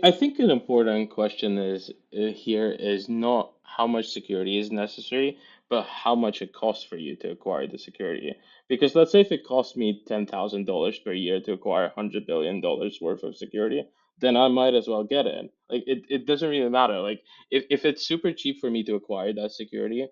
I think an important question is here is not how much security is necessary, but how much it costs for you to acquire the security. Because let's say if it costs me $10,000 per year to acquire $100 billion worth of security, then I might as well get it. Like it doesn't really matter. Like if it's super cheap for me to acquire that security,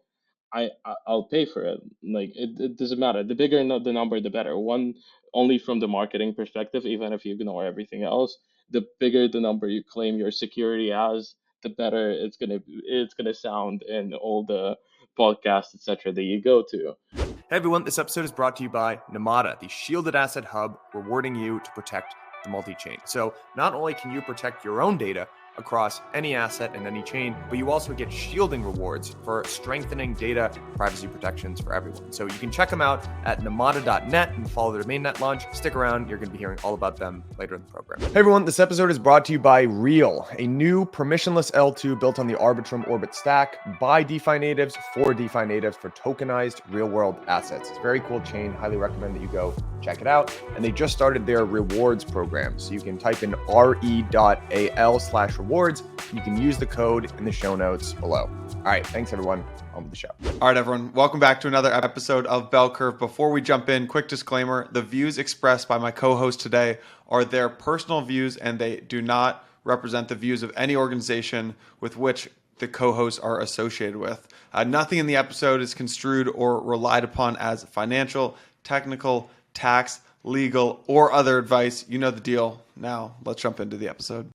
I'll pay for it. Like it doesn't matter. The bigger the number, the better. One only from the marketing perspective, even if you ignore everything else, the bigger the number you claim your security as, the better it's gonna sound in all the podcasts, etc. that you go to. Hey everyone, this episode is brought to you by Namada, the shielded asset hub rewarding you to protect the multi-chain. So not only can you protect your own data across any asset and any chain, but you also get shielding rewards for strengthening data privacy protections for everyone. So you can check them out at namada.net and follow their mainnet launch. Stick around, you're going to be hearing all about them later in the program. Hey everyone, this episode is brought to you by Re.al, a new permissionless L2 built on the Arbitrum Orbit stack by DeFi natives for DeFi natives for tokenized real-world assets. It's a very cool chain. Highly recommend that you go check it out. And they just started their rewards program. So you can type in re.al/rewards. You can use the code in the show notes below. All right, thanks everyone. On with the show. All right, everyone. Welcome back to another episode of Bell Curve. Before we jump in, quick disclaimer. The views expressed by my co-host today are their personal views and they do not represent the views of any organization with which the co-hosts are associated with. Nothing in the episode is construed or relied upon as financial, technical, tax, legal, or other advice. You know the deal. Now, let's jump into the episode.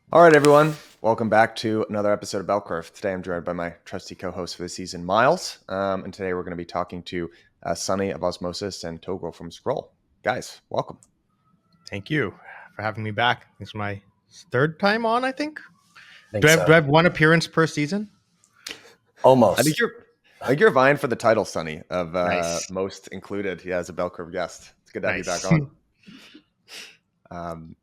All right, everyone. Welcome back to another episode of Bell Curve. Today, I'm joined by my trusty co-host for the season, Miles. And today, we're going to be talking to Sunny of Osmosis and Toghrul from Scroll. Guys, welcome. Thank you for having me back. This is my third time on, I think. Do I have one appearance per season? Almost. I think you're vying for the title, Sunny, of Nice. most included. Yeah, as a Bell Curve guest. It's good to have Nice. you back on.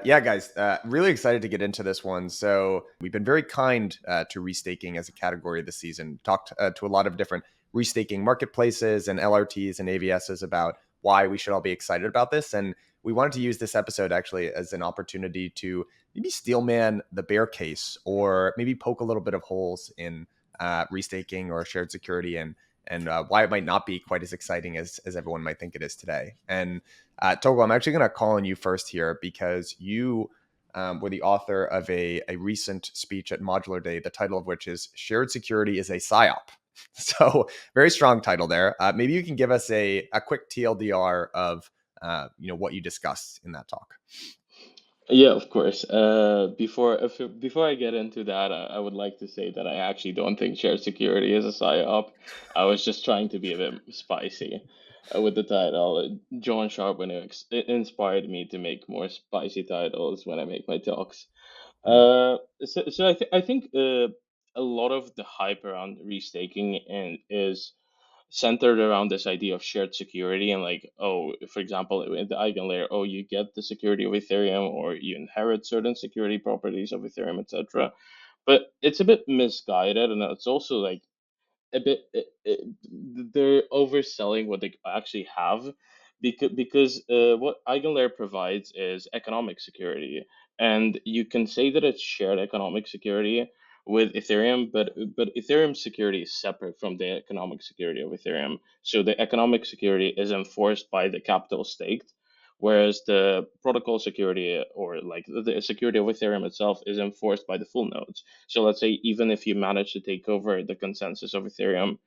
Yeah, guys, really excited to get into this one. So we've been very kind to restaking as a category this season. Talked to a lot of different restaking marketplaces and LRTs and AVSs about why we should all be excited about this. And we wanted to use this episode actually as an opportunity to maybe steelman the bear case or maybe poke a little bit of holes in restaking or shared security and why it might not be quite as exciting as everyone might think it is today. And Toghrul, I'm actually going to call on you first here because you were the author of a recent speech at Modular Day, the title of which is Shared Security is a Psyop. So very strong title there. Maybe you can give us a quick TLDR of what you discussed in that talk. Yeah, of course. Before I get into that, I would like to say that I actually don't think shared security is a psyop. I was just trying to be a bit spicy with the title. John Sharp inspired me to make more spicy titles when I make my talks. I think a lot of the hype around restaking and is centered around this idea of shared security and like, oh, for example, in the eigenlayer, oh, you get the security of Ethereum or you inherit certain security properties of Ethereum, etc. But it's a bit misguided, and it's also like a bit they're overselling what they actually have, because what eigenlayer provides is economic security, and you can say that it's shared economic security with Ethereum, but Ethereum security is separate from the economic security of Ethereum. So the economic security is enforced by the capital staked, whereas the protocol security or like the security of Ethereum itself is enforced by the full nodes. So let's say even if you manage to take over the consensus of Ethereum,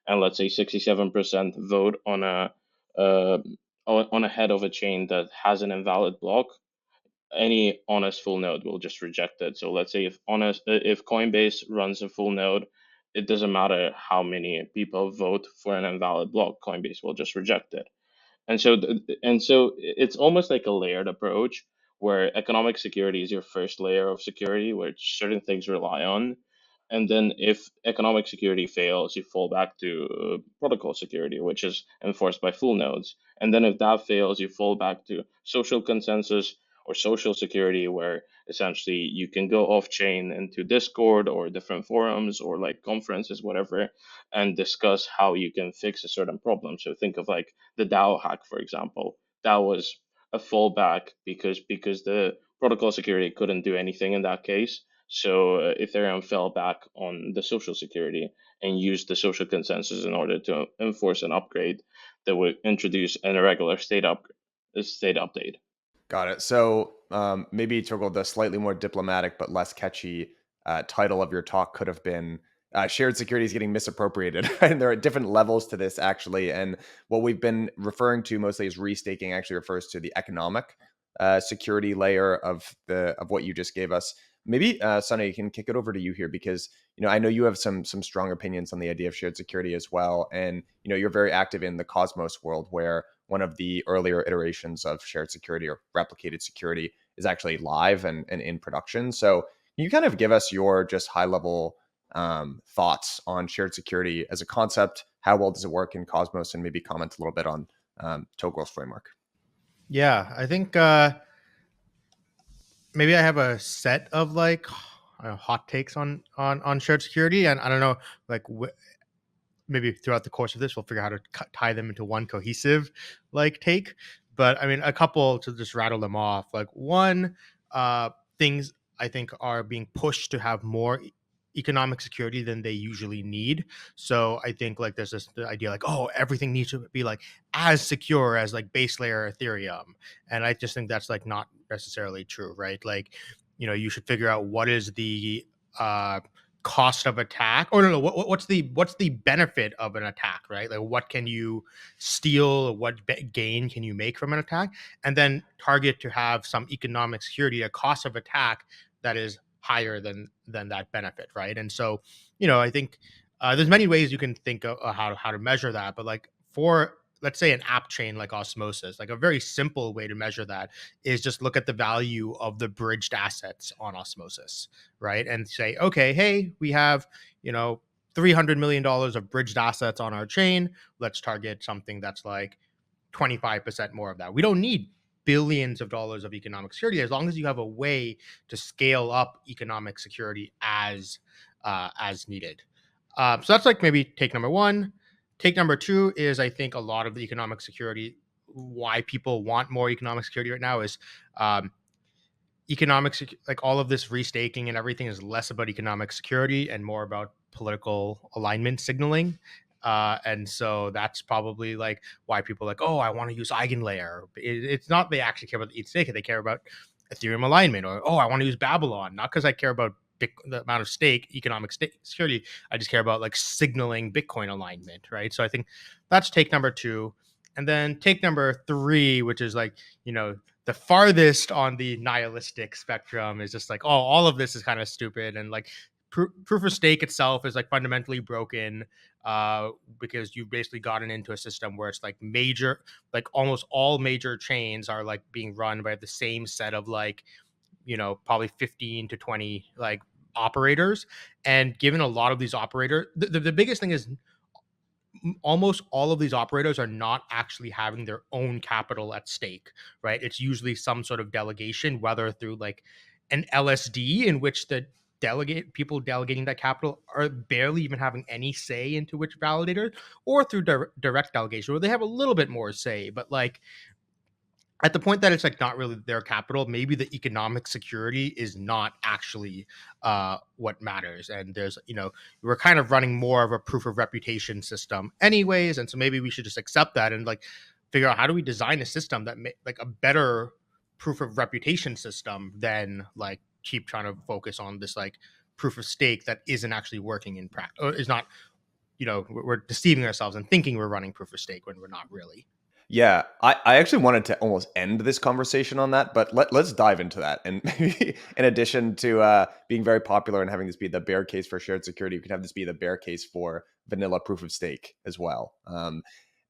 and let's say 67% vote uh, on a head of a chain that has an invalid block, any honest full node will just reject it. So let's say if Coinbase runs a full node, it doesn't matter how many people vote for an invalid block, Coinbase will just reject it. And so it's almost like a layered approach where economic security is your first layer of security, where certain things rely on. And then if economic security fails, you fall back to protocol security, which is enforced by full nodes. And then if that fails, you fall back to social consensus or social security, where essentially you can go off chain into Discord or different forums or like conferences, whatever, and discuss how you can fix a certain problem. So think of like the DAO hack, for example. That was a fallback because the protocol security couldn't do anything in that case. So Ethereum fell back on the social security and used the social consensus in order to enforce an upgrade that would introduce an irregular state update. Got it. So maybe, Toghrul, the slightly more diplomatic but less catchy title of your talk could have been shared security is getting misappropriated. And there are different levels to this, actually. And what we've been referring to mostly as restaking actually refers to the economic security layer of what you just gave us. Maybe, Sunny, you can kick it over to you here because I know you have some strong opinions on the idea of shared security as well. And you're very active in the Cosmos world, where one of the earlier iterations of shared security or replicated security is actually live and in production. So can you kind of give us your just high level thoughts on shared security as a concept? How well does it work in Cosmos? And maybe comment a little bit on Toghrul's framework. Yeah, I think maybe I have a set of like hot takes on shared security, and I don't know, like maybe throughout the course of this, we'll figure out how to tie them into one cohesive like take. But I mean, a couple to just rattle them off. Like one, things I think are being pushed to have more economic security than they usually need. So I think like there's this the idea like, oh, everything needs to be like as secure as like base layer Ethereum, and I just think that's like not necessarily true, right? Like, you should figure out what is the cost of attack, or no, what's the benefit of an attack, right? Like, what can you steal, what gain can you make from an attack, and then target to have some economic security, a cost of attack that is higher than that benefit, right? And so I think there's many ways you can think of how to measure that, but like for, let's say, an app chain like Osmosis, like a very simple way to measure that is just look at the value of the bridged assets on Osmosis, right? And say, okay, hey, we have, $300 million of bridged assets on our chain. Let's target something that's like 25% more of that. We don't need billions of dollars of economic security as long as you have a way to scale up economic security as needed. So that's like maybe take number one. Take number two is, I think, a lot of the economic security, why people want more economic security right now is like all of this restaking and everything is less about economic security and more about political alignment signaling. And so that's probably like why people are like, oh, I want to use Eigenlayer. It's not they actually care about the ETH stake, they care about Ethereum alignment, or oh, I want to use Babylon, not because I care about the amount of economic security. I just care about like signaling Bitcoin alignment, right? So I think that's take number two. And then take number three, which is like, the farthest on the nihilistic spectrum, is just like, oh, all of this is kind of stupid. And like proof of stake itself is like fundamentally broken because you've basically gotten into a system where it's like almost all major chains are like being run by the same set of like, probably 15 to 20 like operators. And given a lot of these operators, the biggest thing is almost all of these operators are not actually having their own capital at stake, right? It's usually some sort of delegation, whether through like an LSD in which the people delegating that capital are barely even having any say into which validator, or through direct delegation where they have a little bit more say, but like at the point that it's like not really their capital, maybe the economic security is not actually what matters. And there's, we're kind of running more of a proof of reputation system anyways. And so maybe we should just accept that and like figure out how do we design a system that like a better proof of reputation system than like keep trying to focus on this like proof of stake that isn't actually working in practice, or is not, we're deceiving ourselves and thinking we're running proof of stake when we're not really. Yeah, I actually wanted to almost end this conversation on that, but let's dive into that. And maybe in addition to being very popular and having this be the bear case for shared security, you can have this be the bear case for vanilla proof of stake as well.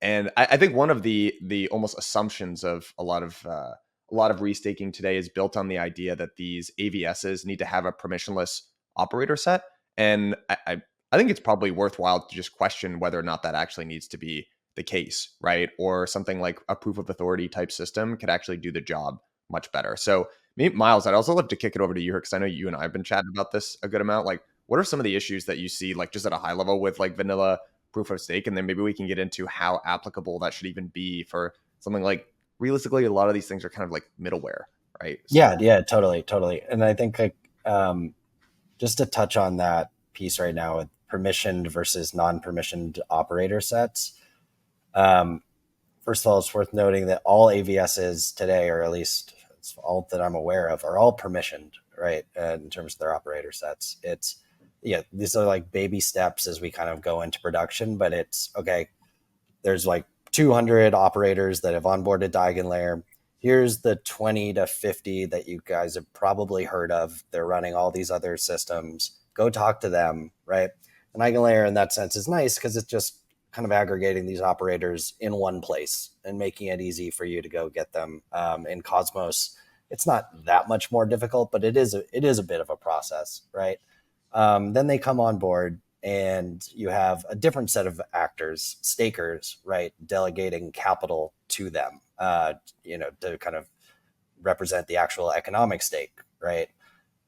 And I think one of the almost assumptions of a lot of restaking today is built on the idea that these AVSs need to have a permissionless operator set. And I think it's probably worthwhile to just question whether or not that actually needs to be the case, right? Or something like a proof of authority type system could actually do the job much better. So, Miles, I'd also love to kick it over to you here because I know you and I have been chatting about this a good amount. Like, what are some of the issues that you see, like just at a high level with like vanilla proof of stake? And then maybe we can get into how applicable that should even be for something like realistically, a lot of these things are kind of like middleware, right? Yeah, totally. And I think like just to touch on that piece right now with permissioned versus non-permissioned operator sets. First of all, it's worth noting that all AVSs today, or at least it's all that I'm aware of, are all permissioned, right? In terms of their operator sets. These are like baby steps as we kind of go into production, but it's okay. There's like 200 operators that have onboarded to EigenLayer. Here's the 20 to 50 that you guys have probably heard of. They're running all these other systems. Go talk to them, right? And EigenLayer in that sense is nice because it's just kind of aggregating these operators in one place and making it easy for you to go get them. In Cosmos, it's not that much more difficult, but it is a bit of a process, right? Then they come on board and you have a different set of actors, stakers, right, delegating capital to them, to kind of represent the actual economic stake, right?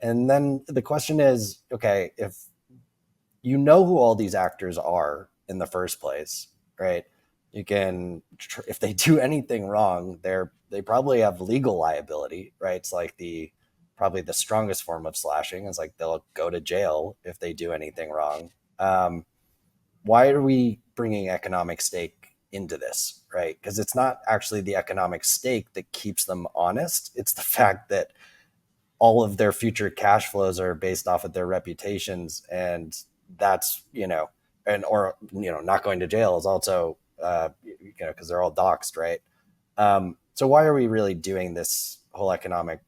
And then the question is, okay, if you know who all these actors are in the first place, right? You can, if they do anything wrong, they probably have legal liability, right? It's like probably the strongest form of slashing is like they'll go to jail if they do anything wrong. Why are we bringing economic stake into this, right? Because it's not actually the economic stake that keeps them honest. It's the fact that all of their future cash flows are based off of their reputations, and that's or not going to jail is also because they're all doxxed, right? So why are we really doing this whole economic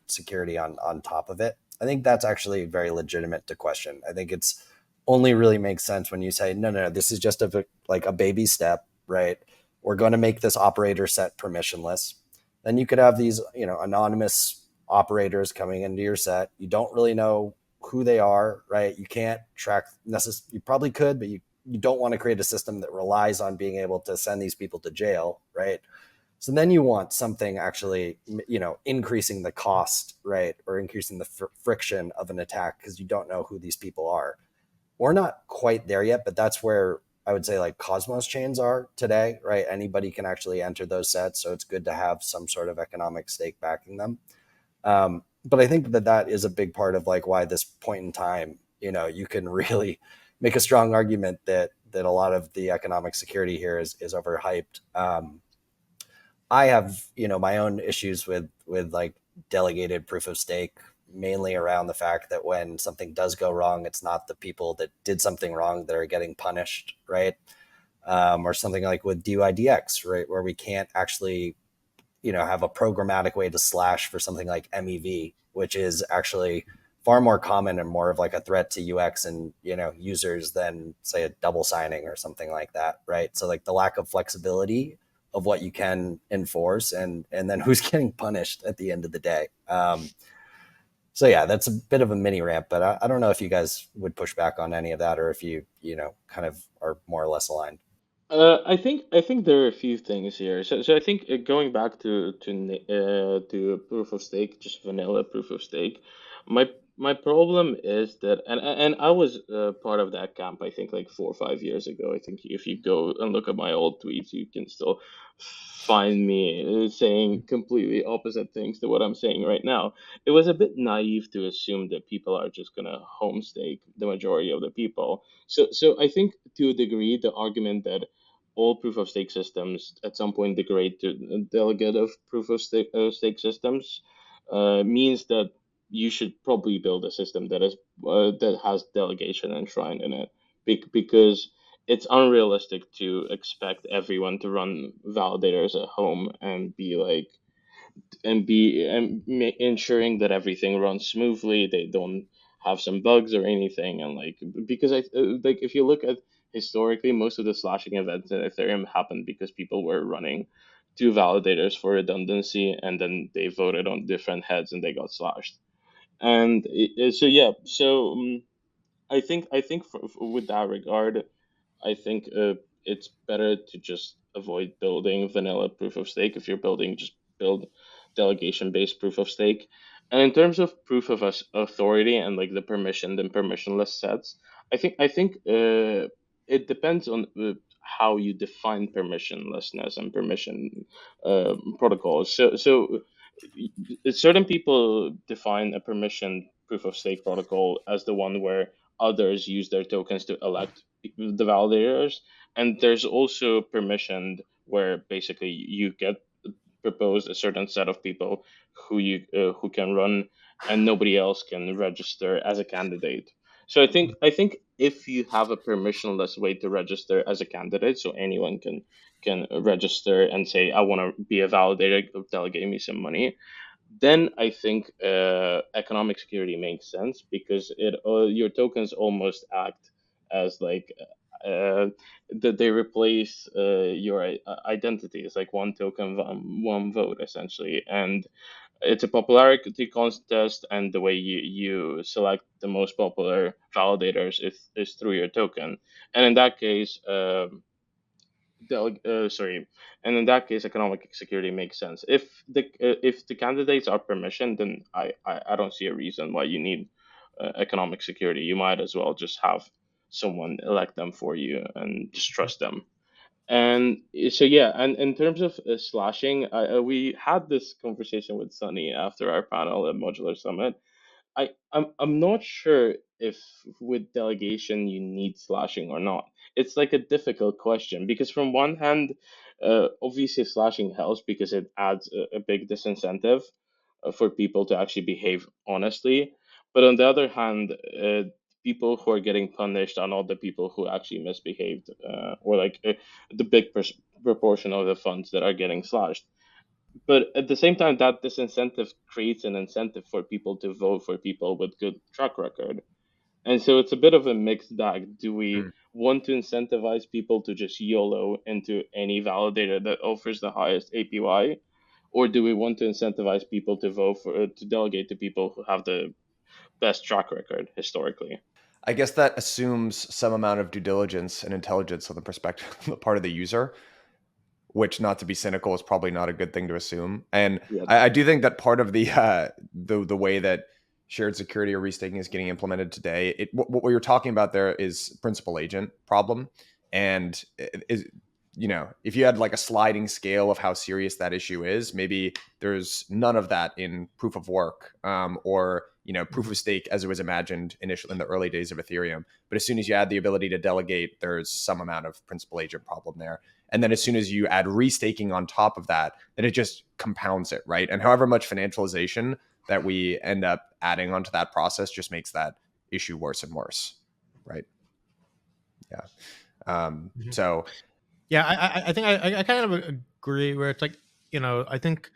security on top of it? I think that's actually very legitimate to question. I think it's only really makes sense when you say no, this is just a baby step, right? We're going to make this operator set permissionless. Then you could have these anonymous operators coming into your set. You don't really know who they are, right? You can't track you probably could, but you don't want to create a system that relies on being able to send these people to jail, right? So then you want something actually, increasing the cost, right? Or increasing the friction of an attack because you don't know who these people are. We're not quite there yet, but that's where I would say like Cosmos chains are today, right? Anybody can actually enter those sets. So it's good to have some sort of economic stake backing them. But I think that is a big part of like why this point in time, you can really make a strong argument that a lot of the economic security here is overhyped. I have, my own issues with like delegated proof of stake, mainly around the fact that when something does go wrong, it's not the people that did something wrong that are getting punished, right? Or something like with DUIDX, right, where we can't actually have a programmatic way to slash for something like MEV, which is actually far more common and more of like a threat to UX and users than say a double signing or something like that, right? So like the lack of flexibility of what you can enforce and then who's getting punished at the end of the day. So yeah, that's a bit of a mini rant, but I don't know if you guys would push back on any of that or if you kind of are more or less aligned. I think there are a few things here. So I think going back to proof of stake, just vanilla proof of stake, my my problem is that, and I was part of that camp. I think like 4 or 5 years ago. I think if you go and look at my old tweets, you can still find me saying completely opposite things to what I'm saying right now. It was a bit naive to assume that people are just gonna home stake the majority of the people. So I think to a degree, the argument that all proof of stake systems at some point degrade to delegative proof of stake systems means that you should probably build a system that has delegation enshrined in it, because it's unrealistic to expect everyone to run validators at home and be like ensuring that everything runs smoothly, they don't have some bugs or anything, and like because like if you look at historically, most of the slashing events in Ethereum happened because people were running two validators for redundancy, and then they voted on different heads and they got slashed. And so yeah, so I think with that regard, I think it's better to just avoid building vanilla proof of stake. If you're building, just build delegation based proof of stake. And in terms of proof of authority and like the permissioned and permissionless sets, I think it depends on how you define permissionlessness and permission protocols. So certain people define a permission proof of stake protocol as the one where others use their tokens to elect the validators, and there's also permissioned where basically you get proposed a certain set of people who can run, and nobody else can register as a candidate. So I think if you have a permissionless way to register as a candidate, so anyone can register and say, I want to be a validator, delegate me some money, then I think economic security makes sense, because it your tokens almost act as like uh, that they replace your identity. It's like one token, one vote, essentially, and it's a popularity contest, and the way you select the most popular validators is through your token, and in that case. Sorry, and in that case, economic security makes sense. If the candidates are permissioned, then I don't see a reason why you need economic security. You might as well just have someone elect them for you and just trust them. And so yeah, and in terms of slashing, we had this conversation with Sunny after our panel at Modular Summit. I'm not sure if with delegation you need slashing or not. It's like a difficult question, because from one hand, obviously slashing helps because it adds a big disincentive for people to actually behave honestly. But on the other hand, people who are getting punished are not the people who actually misbehaved, or like the big proportion of the funds that are getting slashed. But at the same time, that disincentive creates an incentive for people to vote for people with good track record. And so it's a bit of a mixed bag. Do we want to incentivize people to just YOLO into any validator that offers the highest APY? Or do we want to incentivize people to vote for to delegate to people who have the best track record historically? I guess that assumes some amount of due diligence and intelligence on the perspective on the part of the user, which, not to be cynical, is probably not a good thing to assume. And Yeah. I do think that part of the way that shared security or restaking is getting implemented today, what you're talking about there is principal agent problem, and is, if you had like a sliding scale of how serious that issue is, maybe there's none of that in proof of work, or proof of stake as it was imagined initially in the early days of Ethereum. But as soon as you add the ability to delegate, there's some amount of principal agent problem there. And then as soon as you add restaking on top of that, then it just compounds it, right? And however much financialization that we end up adding onto that process just makes that issue worse and worse, right? Yeah. So Yeah, I think I kind of agree where it's like, I think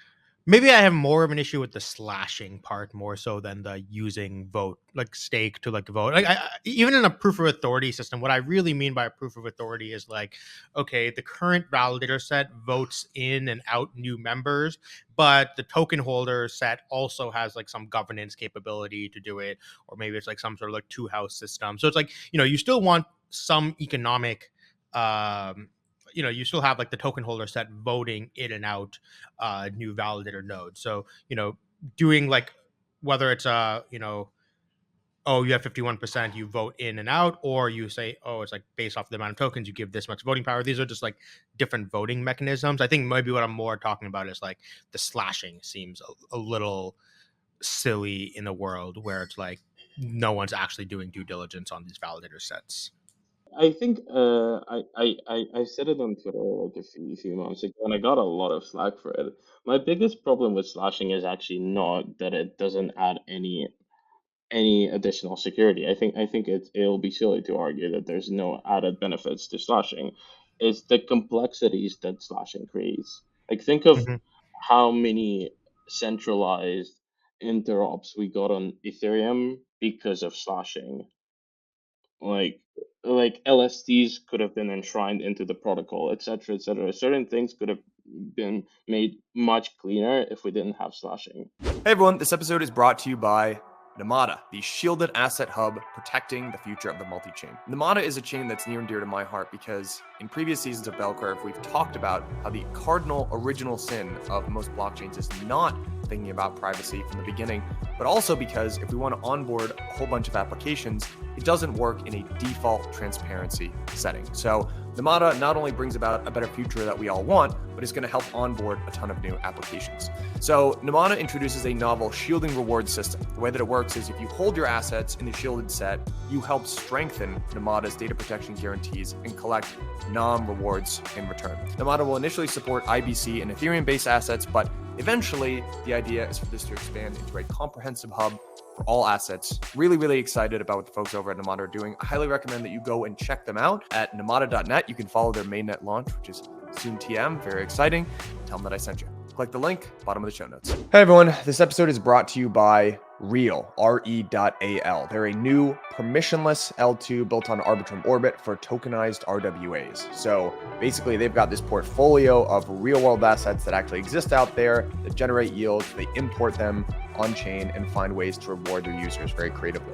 maybe I have more of an issue with the slashing part more so than the using vote, like stake to like vote. Like even in a proof of authority system, what I really mean by a proof of authority is like, okay, the current validator set votes in and out new members, but the token holder set also has like some governance capability to do it, or maybe it's like some sort of like two house system. So it's like, you still want some economic you still have like the token holder set voting in and out new validator nodes. So doing like whether it's oh, you have 51%, you vote in and out, or you say, oh, it's like based off the amount of tokens, you give this much voting power. These are just like different voting mechanisms. I think maybe what I'm more talking about is like the slashing seems a little silly in a world where it's like no one's actually doing due diligence on these validator sets. I think I said it on Twitter like a few months ago, and I got a lot of slack for it. My biggest problem with slashing is actually not that it doesn't add any additional security. I think it'll be silly to argue that there's no added benefits to slashing. It's the complexities that slashing creates. Like, think of Mhm. how many centralized interops we got on Ethereum because of slashing. like like LSTs could have been enshrined into the protocol, etc., etc. Certain things could have been made much cleaner if we didn't have slashing. hey everyone, this episode is brought to you by Namada, the shielded asset hub protecting the future of the multi-chain. Namada is a chain that's near and dear to my heart because In previous seasons of Bell Curve, we've talked about how the cardinal original sin of most blockchains is not thinking about privacy from the beginning, but also because if we want to onboard a whole bunch of applications, it doesn't work in a default transparency setting. So Namada not only brings about a better future that we all want, but it's going to help onboard a ton of new applications. So Namada introduces a novel shielding reward system. The way that it works is if you hold your assets in the shielded set, you help strengthen Namada's data protection guarantees and collect rewards in return. Namada will initially support IBC and Ethereum-based assets, but eventually the idea is for this to expand into a comprehensive hub for all assets. Really, really excited about what the folks over at Namada are doing. I highly recommend that you go and check them out at namada.net. You can follow their mainnet launch, which is soon TM. Very exciting. Tell them that I sent you. Click the link, bottom of the show notes. Hey everyone, this episode is brought to you by Re.al, RE.al. They're a new permissionless L2 built on Arbitrum Orbit for tokenized RWAs. So basically they've got this portfolio of real world assets that actually exist out there that generate yields. They import them on chain and find ways to reward their users very creatively.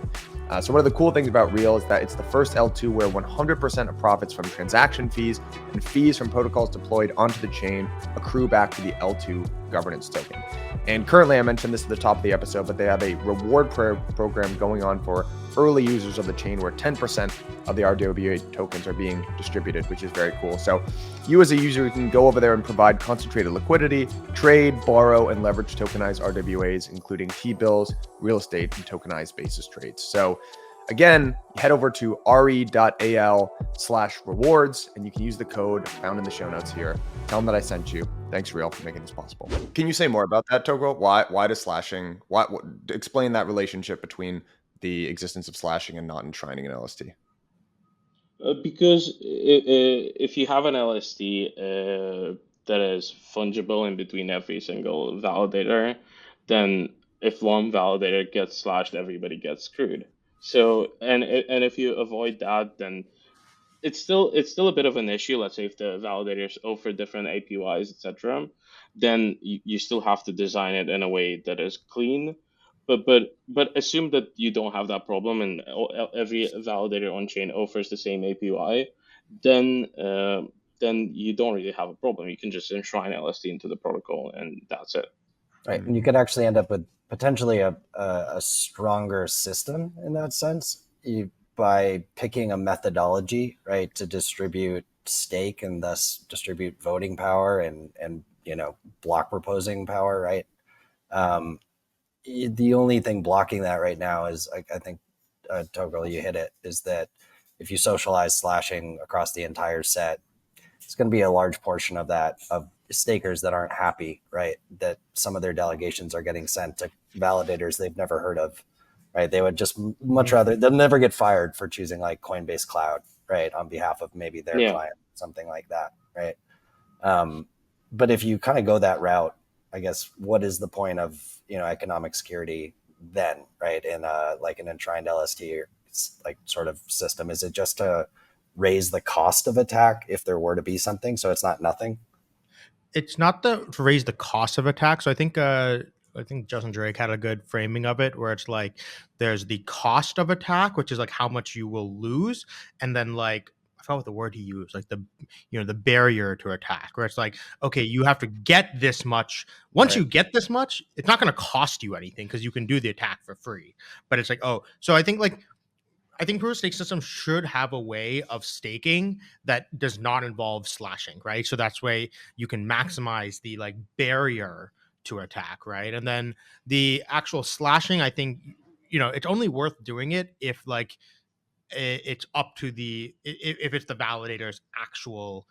So one of the cool things about Re.al is that it's the first L2 where 100% of profits from transaction fees and fees from protocols deployed onto the chain accrue back to the L2 governance token. And currently, I mentioned this at the top of the episode, but they have a reward program going on for early users of the chain where 10% of the RWA tokens are being distributed, which is very cool. So you as a user can go over there and provide concentrated liquidity, trade, borrow, and leverage tokenized RWAs, including T-bills, real estate, and tokenized basis trades. So again, head over to re.al/rewards and you can use the code found in the show notes here. Tell them that I sent you. Thanks, Re.al, for making this possible. Can you say more about that, Toghrul? Why does slashing? Explain that relationship between the existence of slashing and not enshrining an LST? Because if you have an LST that is fungible in between every single validator, then if one validator gets slashed, everybody gets screwed. So and if you avoid that, then it's still a bit of an issue. Let's say if the validators offer different APYs, etc., then you still have to design it in a way that is clean. But assume that you don't have that problem and every validator on chain offers the same APY, then you don't really have a problem. You can just enshrine LST into the protocol and that's it. Right, and you could actually end up with potentially a stronger system in that sense by picking a methodology, right, to distribute stake and thus distribute voting power and block proposing power, right? The only thing blocking that right now is, I think, Toghrul, you hit it, is that if you socialize slashing across the entire set, it's going to be a large portion of that, of stakers that aren't happy, right? That some of their delegations are getting sent to validators they've never heard of, right? They would just much rather, they'll never get fired for choosing like Coinbase Cloud, right? On behalf of maybe their client, something like that, right? But if you kind of go that route, I guess, what is the point of, economic security then, right? In like an enshrined LST like sort of system, is it just to raise the cost of attack if there were to be something, so it's not nothing? It's not to raise the cost of attack. So I think Justin Drake had a good framing of it, where it's like there's the cost of attack, which is like how much you will lose, and then like I forgot what the word he used, like the barrier to attack, where it's like, okay, you have to get this much. Once you get this much, it's not going to cost you anything because you can do the attack for free. But it's like, so I think proof of stake system should have a way of staking that does not involve slashing, right? So that's way you can maximize the like barrier to attack, right? And then the actual slashing, I think, it's only worth doing it if like it's up to if it's the validator's actual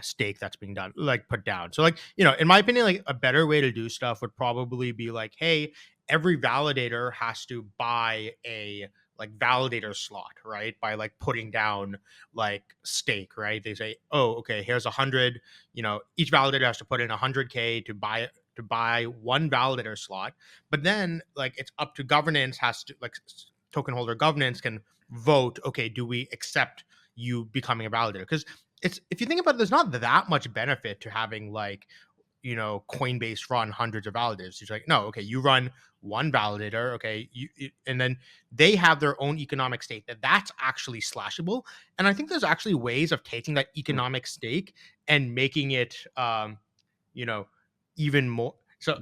stake that's being done, like put down. So like, in my opinion, like a better way to do stuff would probably be like, hey, every validator has to buy a like validator slot, right? By like putting down like stake, right? They say, oh, okay, here's 100, each validator has to put in 100K to buy one validator slot. But then like it's up to governance, has to like token holder governance can vote, okay, do we accept you becoming a validator? Because it's, if you think about it, there's not that much benefit to having like Coinbase run hundreds of validators. He's like, no, okay, you run one validator, okay, and then they have their own economic stake that's actually slashable. And I think there's actually ways of taking that economic stake and making it, even more. So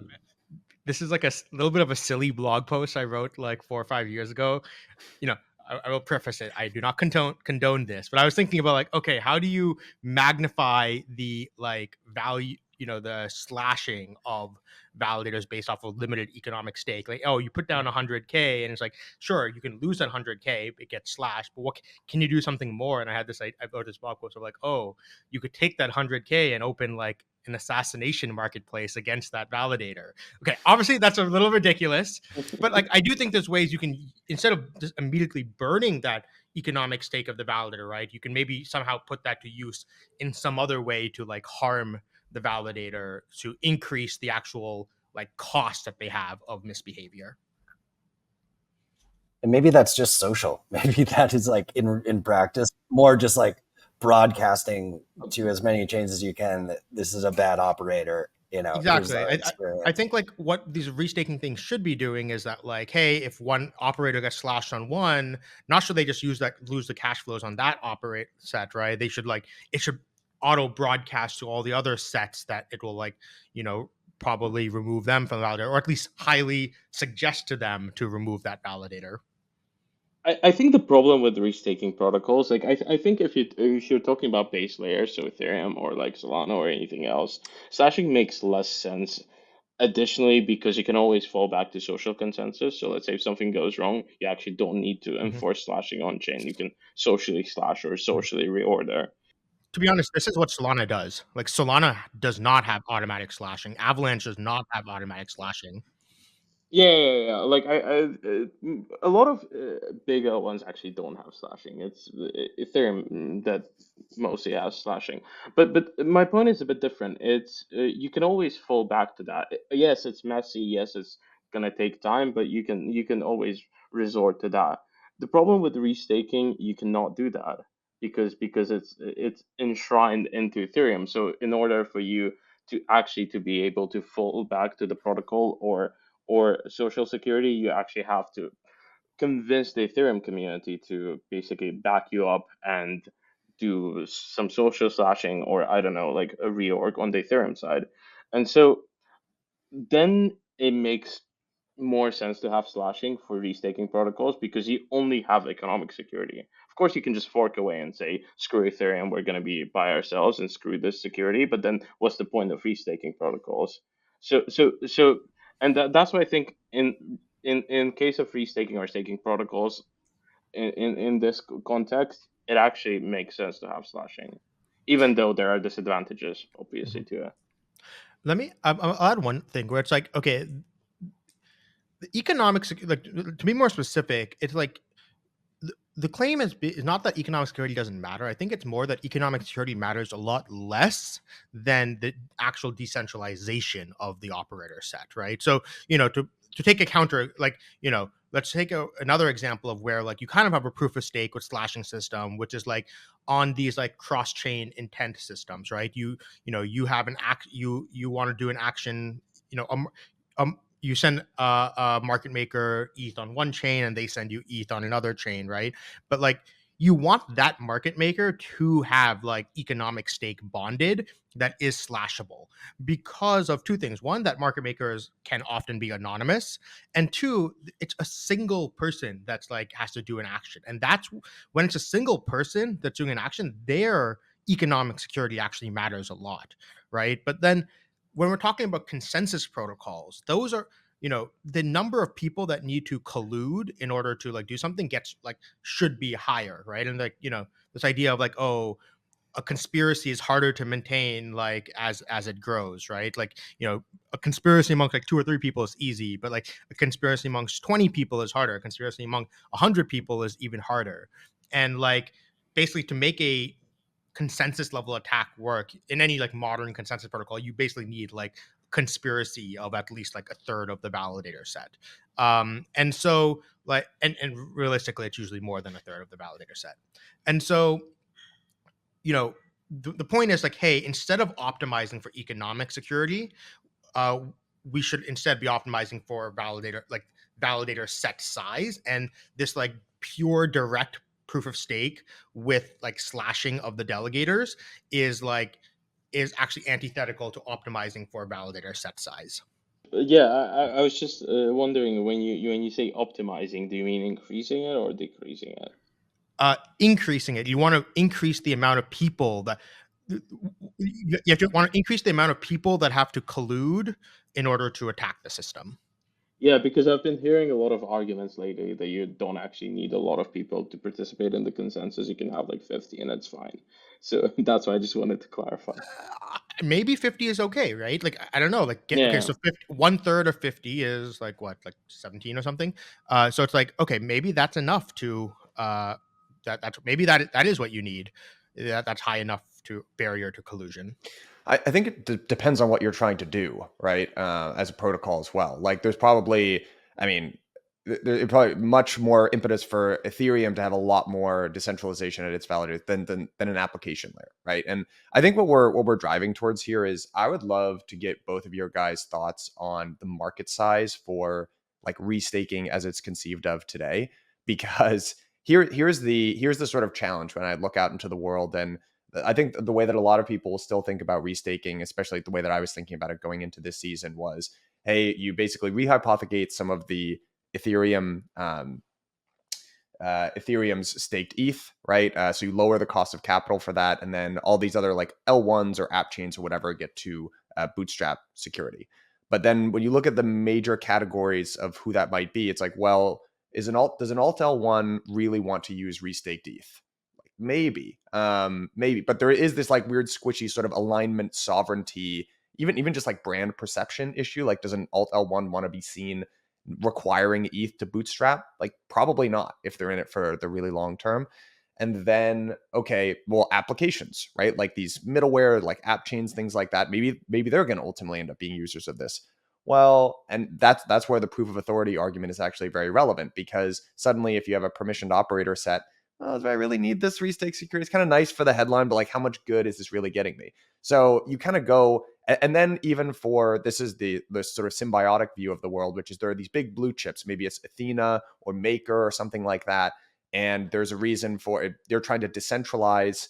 this is like a little bit of a silly blog post I wrote like 4 or 5 years ago. I will preface it. I do not condone this, but I was thinking about like, okay, how do you magnify the like value, the slashing of validators based off of limited economic stake? Like, oh, you put down 100K, and it's like, sure, you can lose that 100K, it gets slashed, but what can you do something more? And I had this, I wrote this blog post of like, oh, you could take that 100K and open like an assassination marketplace against that validator. Okay, obviously that's a little ridiculous, but like I do think there's ways you can, instead of just immediately burning that economic stake of the validator, right, you can maybe somehow put that to use in some other way to like harm the validator to increase the actual like cost that they have of misbehavior. And maybe that's just social. Maybe that is like in practice more just like broadcasting to as many chains as you can that this is a bad operator. Exactly. I think like what these restaking things should be doing is that like, hey, if one operator gets slashed on one, not should they just lose the cash flows on that operate set, right? They should like, it should auto broadcast to all the other sets that it will like, probably remove them from the validator, or at least highly suggest to them to remove that validator. I think the problem with restaking protocols, like I think if you're talking about base layers, so Ethereum or like Solana or anything else, slashing makes less sense. Additionally, because you can always fall back to social consensus. So let's say if something goes wrong, you actually don't need to enforce slashing on chain. You can socially slash or socially reorder. To be honest, this is what Solana does. Like Solana does not have automatic slashing. Avalanche does not have automatic slashing. Yeah. Like a lot of bigger ones actually don't have slashing. It's Ethereum that mostly has slashing. But my point is a bit different. It's you can always fall back to that. Yes, it's messy. Yes, it's gonna take time, but you can always resort to that. The problem with restaking, you cannot do that because it's enshrined into Ethereum. So in order for you to actually to be able to fall back to the protocol or social security, you actually have to convince the Ethereum community to basically back you up and do some social slashing or I don't know, like a reorg on the Ethereum side. And so then it makes more sense to have slashing for restaking protocols because you only have economic security. Of course, you can just fork away and say, screw Ethereum, we're going to be by ourselves and screw this security. But then what's the point of restaking protocols? So, and that's why I think in case of restaking or staking protocols, in this context, it actually makes sense to have slashing, even though there are disadvantages, obviously, to it. Let me I'll add one thing where it's like, okay, the economics, like to be more specific, it's like the claim is not that economic security doesn't matter. I think it's more that economic security matters a lot less than the actual decentralization of the operator set, right? So, to take a counter, like, let's take another example of where like you kind of have a proof of stake with slashing system, which is like on these like cross-chain intent systems, right? You have an act, you want to do an action, you send a market maker ETH on one chain and they send you ETH on another chain, right? But like you want that market maker to have like economic stake bonded that is slashable because of two things. One, that market makers can often be anonymous, and two, it's a single person that's like has to do an action. And that's when it's a single person that's doing an action, their economic security actually matters a lot, right? But then when we're talking about consensus protocols, those are, the number of people that need to collude in order to like do something gets like should be higher, right? And like, this idea of like, oh, a conspiracy is harder to maintain like as it grows, right? Like, a conspiracy amongst like 2 or 3 people is easy, but like a conspiracy amongst 20 people is harder. A conspiracy among 100 people is even harder. And like basically to make a consensus level attack work in any like modern consensus protocol, you basically need like conspiracy of at least like a third of the validator set. And so like, and realistically, it's usually more than a third of the validator set. And so, the point is like, hey, instead of optimizing for economic security, uh, we should instead be optimizing for validator set size, and this like pure direct proof of stake with like slashing of the delegators is actually antithetical to optimizing for validator set size. Yeah, I was just wondering, when you say optimizing, do you mean increasing it or decreasing it? Increasing it. You want to increase the amount of people that you have to want to increase the amount of people that have to collude in order to attack the system. Yeah, because I've been hearing a lot of arguments lately that you don't actually need a lot of people to participate in the consensus. You can have like 50 and that's fine. So that's why I just wanted to clarify. Maybe 50 is okay, right? Like I don't know, like okay, Yeah. so 50, 1/3 of 50 is like what, like 17 or something. So it's like, okay, maybe that's enough to that's maybe that is what you need. That's high enough to barrier to collusion. I think it depends on what you're trying to do, right? As a protocol as well. Like, there's probably, I mean, there's probably much more impetus for Ethereum to have a lot more decentralization at its validators than an application layer, right? And I think what we're driving towards here is, I would love to get both of your guys' thoughts on the market size for like restaking as it's conceived of today, because here's the sort of challenge when I look out into the world. And I think the way that a lot of people still think about restaking, especially the way that I was thinking about it going into this season, was, hey, you basically rehypothecate some of the Ethereum, Ethereum's staked ETH, right? So you lower the cost of capital for that, and then all these other like L1s or app chains or whatever get to bootstrap security. But then when you look at the major categories of who that might be, it's like, well, does an alt L1 really want to use restaked ETH? Maybe, maybe, but there is this like weird squishy sort of alignment sovereignty, even just like brand perception issue. Like, does an alt L1 want to be seen requiring ETH to bootstrap? Like, probably not if they're in it for the really long term. And then, okay, well, applications, right? Like these middleware, like app chains, things like that. Maybe they're going to ultimately end up being users of this. Well, and that's where the proof of authority argument is actually very relevant, because suddenly, if you have a permissioned operator set, oh, do I really need this restake security? It's kind of nice for the headline, but like, how much good is this really getting me? So you kind of go, and then even for, this is the sort of symbiotic view of the world, which is there are these big blue chips, maybe it's Athena or Maker or something like that, and there's a reason for it. They're trying to decentralize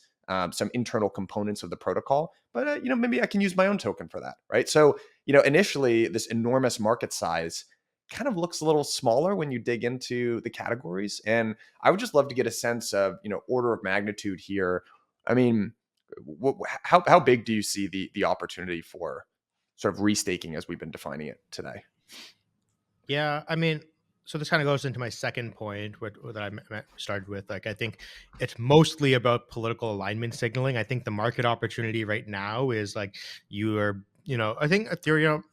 some internal components of the protocol, but maybe I can use my own token for that, right? So initially, this enormous market size kind of looks a little smaller when you dig into the categories. And I would just love to get a sense of, order of magnitude here. I mean, how big do you see the opportunity for sort of restaking as we've been defining it today? Yeah, I mean, so this kind of goes into my second point, that I started with. Like, I think it's mostly about political alignment signaling. I think the market opportunity right now is like, I think Ethereum,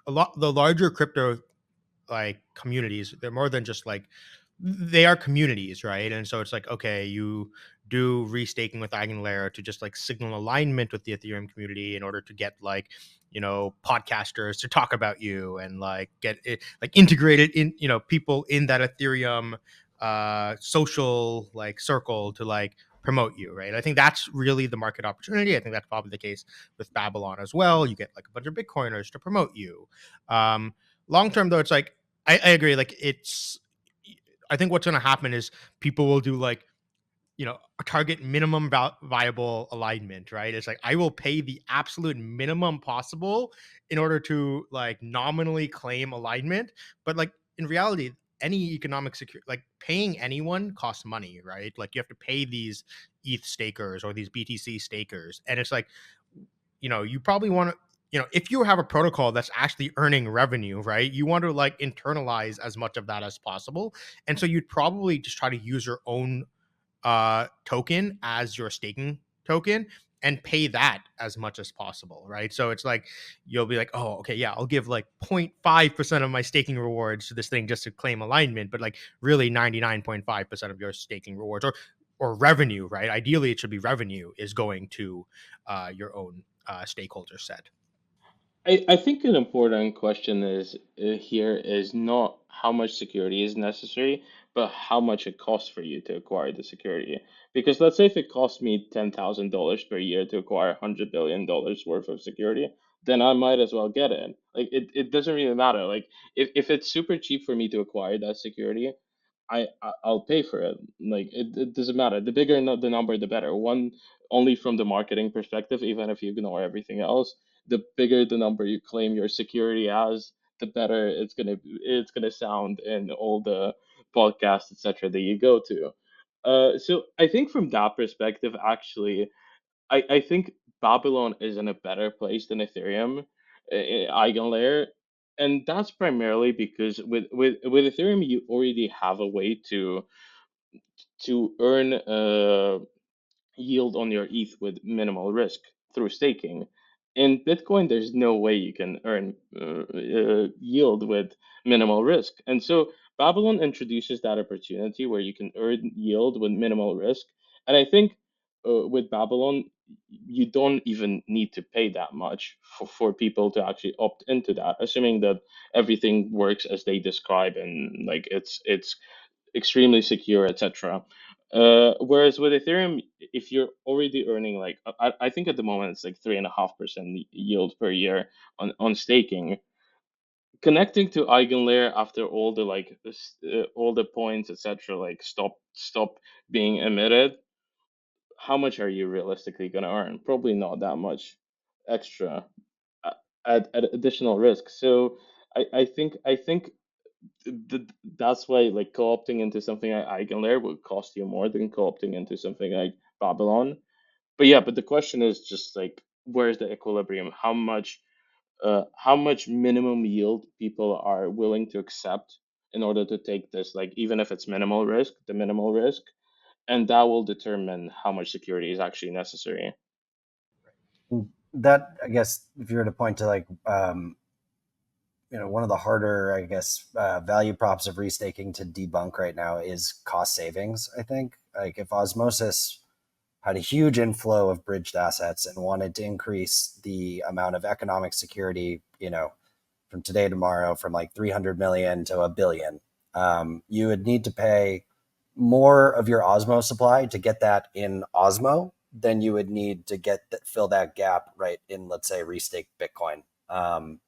the larger crypto like communities, they're more than just like, they are communities, right? And so it's like, okay, you do restaking with Eigenlayer to just like signal alignment with the Ethereum community in order to get like, podcasters to talk about you, and like get it like integrated in, people in that Ethereum social like circle to like promote you, right? I think that's really the market opportunity. I think that's probably the case with Babylon as well. You get like a bunch of Bitcoiners to promote you. Long term though, it's like, I agree. Like, I think what's going to happen is people will do like, a target minimum viable alignment, right? It's like, I will pay the absolute minimum possible in order to like nominally claim alignment. But like, in reality, any economic security, like paying anyone costs money, right? Like, you have to pay these ETH stakers or these BTC stakers. And it's like, you probably want to, if you have a protocol that's actually earning revenue, right, you want to like internalize as much of that as possible. And so you'd probably just try to use your own token as your staking token and pay that as much as possible, right? So it's like, you'll be like, oh, okay, yeah, I'll give like 0.5% of my staking rewards to this thing just to claim alignment, but like really 99.5% of your staking rewards or revenue, right? Ideally, it should be revenue is going to your own stakeholder set. I think an important question is here is not how much security is necessary, but how much it costs for you to acquire the security. Because let's say if it costs me $10,000 per year to acquire $100 billion worth of security, then I might as well get it. Like it doesn't really matter. Like if it's super cheap for me to acquire that security, I'll pay for it. Like it doesn't matter. The bigger the number, the better. One only from the marketing perspective, even if you ignore everything else, the bigger the number you claim your security as, the better it's gonna sound in all the podcasts, etc. that you go to. So I think from that perspective, actually, I think Babylon is in a better place than Ethereum, eigenlayer, and that's primarily because with Ethereum you already have a way to earn yield on your ETH with minimal risk through staking. In Bitcoin, there's no way you can earn yield with minimal risk. And so Babylon introduces that opportunity where you can earn yield with minimal risk. And I think with Babylon, you don't even need to pay that much for people to actually opt into that, assuming that everything works as they describe and like it's extremely secure, etc. Whereas with Ethereum, if you're already earning like I think at the moment it's like 3.5% yield per year on staking, connecting to eigenlayer after all the all the points, etc. like stop being emitted, how much are you realistically going to earn? Probably not that much extra at additional risk. So I think that's why like co-opting into something like Eigenlayer would cost you more than co-opting into something like Babylon. But yeah, but the question is just like where's the equilibrium? How much minimum yield people are willing to accept in order to take this, like even if it's minimal risk, the minimal risk, and that will determine how much security is actually necessary. That, I guess, if you were to point to like one of the harder, I guess, value props of restaking to debunk right now is cost savings. I think like if Osmosis had a huge inflow of bridged assets and wanted to increase the amount of economic security, from today to tomorrow from like 300 million to a billion, you would need to pay more of your Osmo supply to get that in Osmo than you would need to fill that gap right in, let's say, restake Bitcoin. And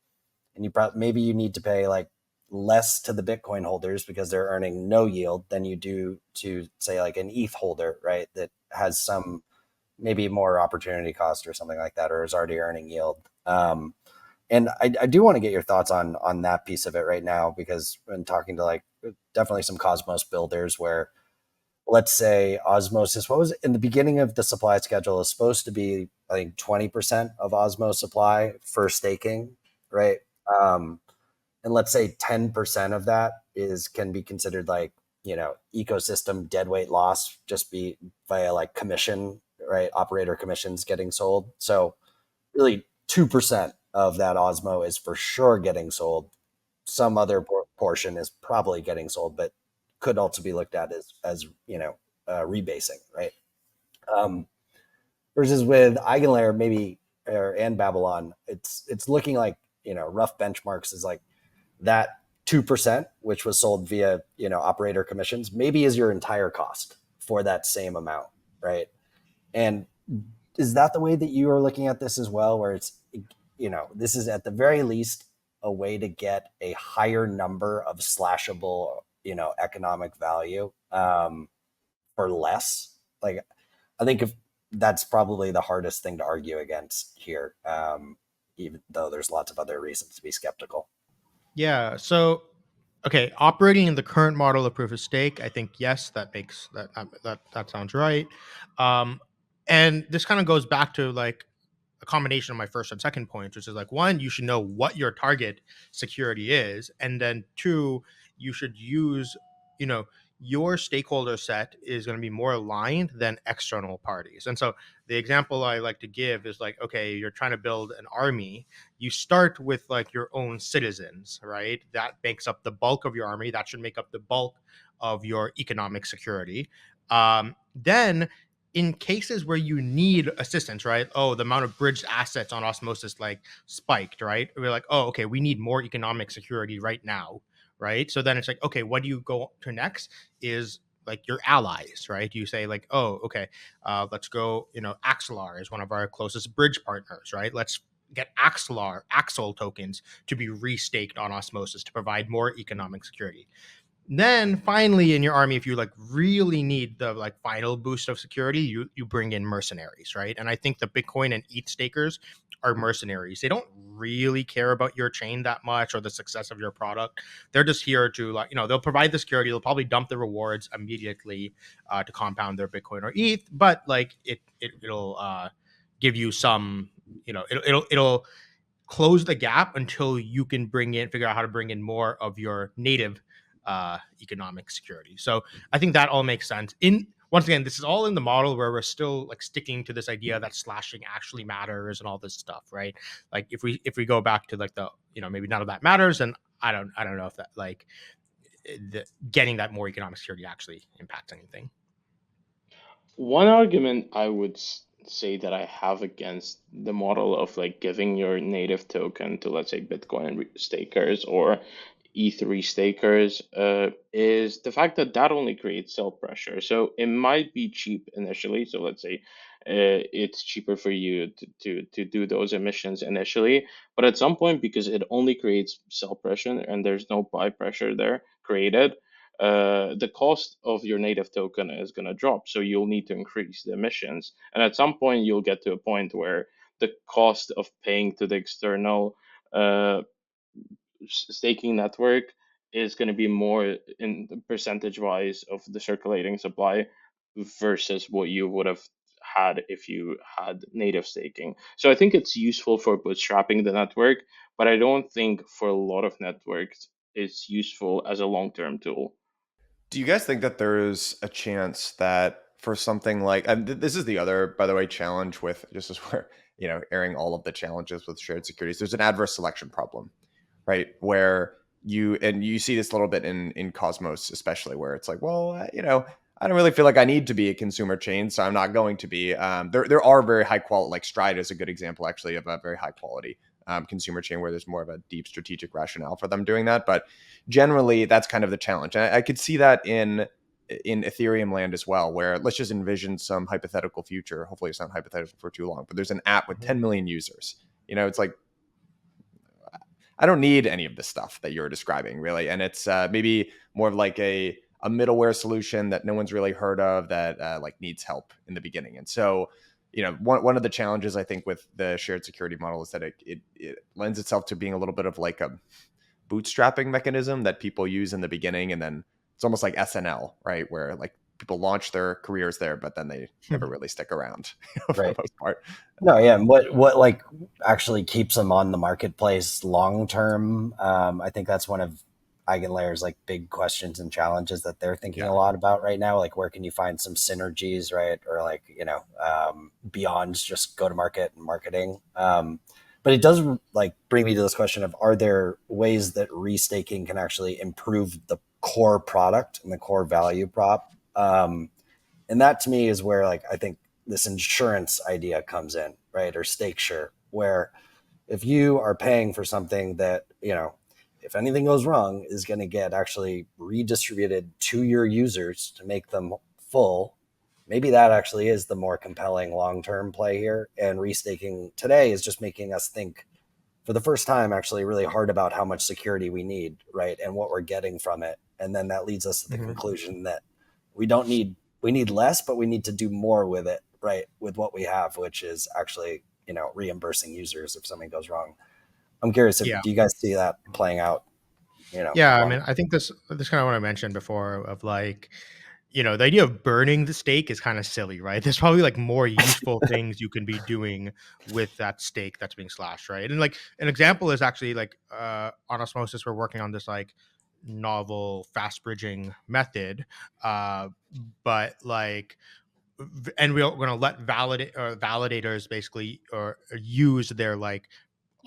maybe you need to pay like less to the Bitcoin holders because they're earning no yield than you do to say like an ETH holder, right? That has some maybe more opportunity cost or something like that, or is already earning yield. And I do want to get your thoughts on that piece of it right now, because when talking to like definitely some Cosmos builders where let's say Osmosis, what was it in the beginning of the supply schedule is supposed to be, I think 20% of Osmo supply for staking, right? Um, and let's say 10% of that can be considered like, ecosystem deadweight loss, just be via like commission, right? Operator commissions getting sold. So really 2% of that Osmo is for sure getting sold. Some other portion is probably getting sold, but could also be looked at as rebasing, right? Um, Versus with Eigenlayer, maybe and Babylon, it's looking like rough benchmarks is like that 2%, which was sold via operator commissions, maybe is your entire cost for that same amount, right? And is that the way that you are looking at this as well, where it's this is at the very least a way to get a higher number of slashable economic value for less? Like, I think if that's probably the hardest thing to argue against here, even though there's lots of other reasons to be skeptical. Yeah. So, okay, operating in the current model of proof of stake, I think yes, that makes that sounds right. Um, and this kind of goes back to like a combination of my first and second points, which is like one, you should know what your target security is, and then two, you should use, you know, your stakeholder set is going to be more aligned than external parties. And so the example I like to give is like, okay, you're trying to build an army. You start with like your own citizens, right? That makes up the bulk of your army. That should make up the bulk of your economic security. Then in cases where you need assistance, right? Oh, the amount of bridged assets on Osmosis like spiked, right? We're like, oh, okay, we need more economic security right now, right? So then it's like, okay, what do you go to next? Is like your allies, right? You say like, oh, okay, let's go. Axelar is one of our closest bridge partners, right? Let's get Axel tokens to be restaked on Osmosis to provide more economic security. Then finally in your army, if you like really need the like final boost of security, you bring in mercenaries, right? And I think the Bitcoin and ETH stakers are mercenaries. They don't really care about your chain that much or the success of your product. They're just here to like, they'll provide the security. They'll probably dump the rewards immediately to compound their Bitcoin or ETH, but like it'll give you some, it'll close the gap until you can figure out how to bring in more of your native economic security. So I think that all makes sense. Once again, this is all in the model where we're still like sticking to this idea that slashing actually matters and all this stuff, right? Like if we go back to like the maybe none of that matters, and I don't know if that like getting that more economic security actually impacts anything. One argument I would say that I have against the model of like giving your native token to, let's say, Bitcoin stakers or ETH restakers is the fact that that only creates sell pressure. So it might be cheap initially. So let's say it's cheaper for you to do those emissions initially, but at some point, because it only creates sell pressure and there's no buy pressure there created, the cost of your native token is going to drop. So you'll need to increase the emissions. And at some point, you'll get to a point where the cost of paying to the external staking network is going to be more in percentage wise of the circulating supply versus what you would have had if you had native staking. So I think it's useful for bootstrapping the network, but I don't think for a lot of networks it's useful as a long-term tool. Do you guys think that there's a chance that for something like, and this is the other, by the way, challenge with, just as we're, airing all of the challenges with shared securities, there's an adverse selection problem, right? Where you see this a little bit in Cosmos, especially, where it's like, well, I don't really feel like I need to be a consumer chain, so I'm not going to be. There are very high quality, like Stride is a good example, actually, of a very high quality consumer chain where there's more of a deep strategic rationale for them doing that. But generally, that's kind of the challenge. And I could see that in Ethereum land as well, where let's just envision some hypothetical future. Hopefully it's not hypothetical for too long, but there's an app with 10 million users. It's like, I don't need any of this stuff that you're describing, really. And it's maybe more of like a middleware solution that no one's really heard of that like needs help in the beginning. And so, one of the challenges I think with the shared security model is that it lends itself to being a little bit of like a bootstrapping mechanism that people use in the beginning, and then it's almost like SNL, right? Where like people launch their careers there, but then they never really stick around for Right. the most part. No, yeah. And what like actually keeps them on the marketplace long term? I think that's one of EigenLayer's like big questions and challenges that they're thinking a lot about right now. Like, where can you find some synergies, right? Or like, beyond just go to market and marketing. But it does like bring me to this question of, are there ways that restaking can actually improve the core product and the core value prop? And that to me is where like I think this insurance idea comes in, right? Or StakeSure, where if you are paying for something that, if anything goes wrong, is going to get actually redistributed to your users to make them full, maybe that actually is the more compelling long-term play here. And restaking today is just making us think for the first time actually really hard about how much security we need, right? And what we're getting from it. And then that leads us to the conclusion that we need less, but we need to do more with it, right? With what we have, which is actually, reimbursing users if something goes wrong. I'm curious, do you guys see that playing out? I mean, I think this kind of what I mentioned before of like, the idea of burning the stake is kind of silly, right? There's probably like more useful things you can be doing with that stake that's being slashed, right? And like an example is actually like on Osmosis, we're working on this like novel fast bridging method, but like, and we're going to let validators basically or use their like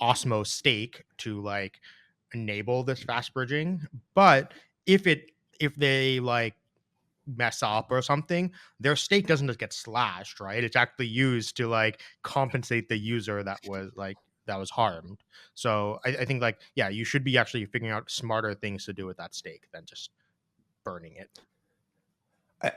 Osmo stake to like enable this fast bridging. But if they like mess up or something, their stake doesn't just get slashed, right? It's actually used to like compensate the user that was harmed. So I think like, yeah, you should be actually figuring out smarter things to do with that stake than just burning it.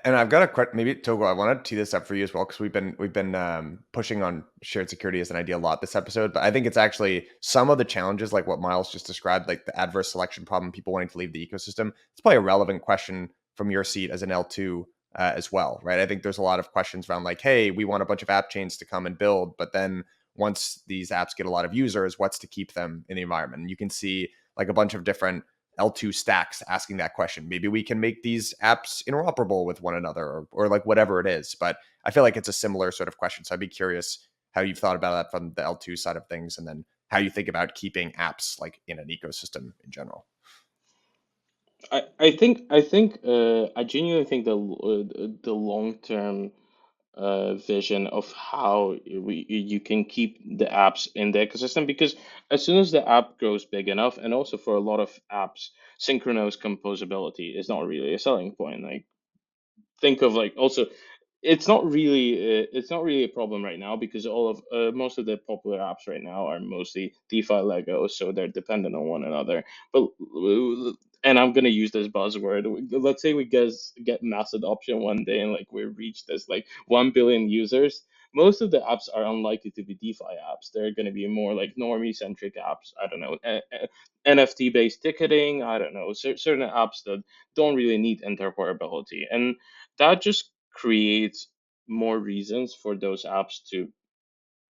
And I've got a question. Maybe Toghrul, I want to tee this up for you as well, because we've been pushing on shared security as an idea a lot this episode. But I think it's actually some of the challenges, like what Miles just described, like the adverse selection problem, people wanting to leave the ecosystem. It's probably a relevant question from your seat as an L2 as well, right? I think there's a lot of questions around like, hey, we want a bunch of app chains to come and build, but then once these apps get a lot of users, what's to keep them in the environment? And you can see like a bunch of different L2 stacks asking that question. Maybe we can make these apps interoperable with one another, or like whatever it is. But I feel like it's a similar sort of question. So I'd be curious how you've thought about that from the L2 side of things, and then how you think about keeping apps like in an ecosystem in general. I genuinely think the long term vision of how you can keep the apps in the ecosystem, because as soon as the app grows big enough, and also for a lot of apps, synchronous composability is not really a selling point. Like, think of like also, it's not really a problem right now, because all of most of the popular apps right now are mostly DeFi Legos, so they're dependent on one another. But and I'm gonna use this buzzword. Let's say we get mass adoption one day, and like we reach this like 1 billion users. Most of the apps are unlikely to be DeFi apps. They're going to be more like normie centric apps. I don't know, NFT based ticketing. I don't know, certain apps that don't really need interoperability, and that just creates more reasons for those apps to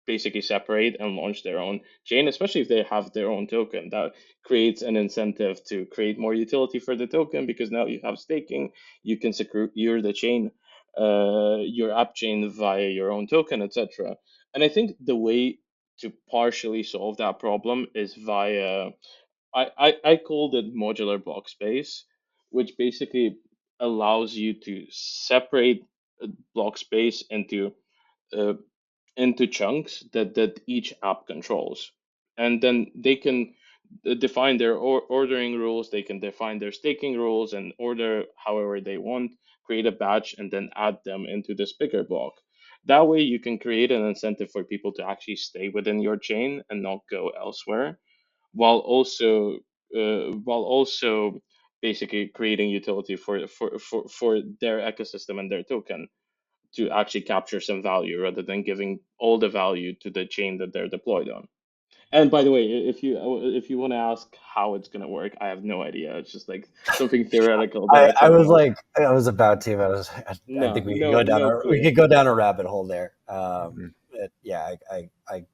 basically separate and launch their own chain, especially if they have their own token. That creates an incentive to create more utility for the token, because now you have staking, you can secure the chain, your app chain via your own token, etc. And I think the way to partially solve that problem is via, I called it modular block space, which basically allows you to separate block space uh, into chunks that each app controls, and then they can define their ordering rules. They can define their staking rules and order however they want, create a batch, and then add them into this bigger block. That way, you can create an incentive for people to actually stay within your chain and not go elsewhere, while also basically creating utility for their ecosystem and their token to actually capture some value, rather than giving all the value to the chain that they're deployed on. And by the way, if you want to ask how it's gonna work, I have no idea. It's just like something theoretical that I I thought was about. like, I was about to. I No, think no, no we clue. could go down a rabbit hole there. Mhm. Yeah, I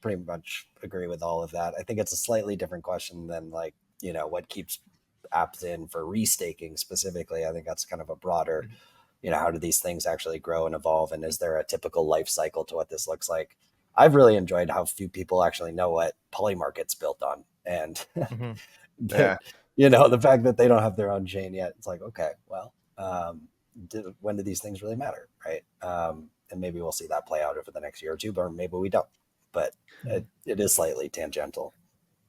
pretty much agree with all of that. I think it's a slightly different question than like what keeps apps in for restaking specifically. I think that's kind of a broader, how do these things actually grow and evolve, and is there a typical life cycle to what this looks like? I've really enjoyed how few people actually know what Polymarket's built on, and Mm-hmm. Yeah. the fact that they don't have their own chain yet, it's like, okay, well, when do these things really matter, right? And maybe we'll see that play out over the next year or two, or maybe we don't. But it is slightly tangential,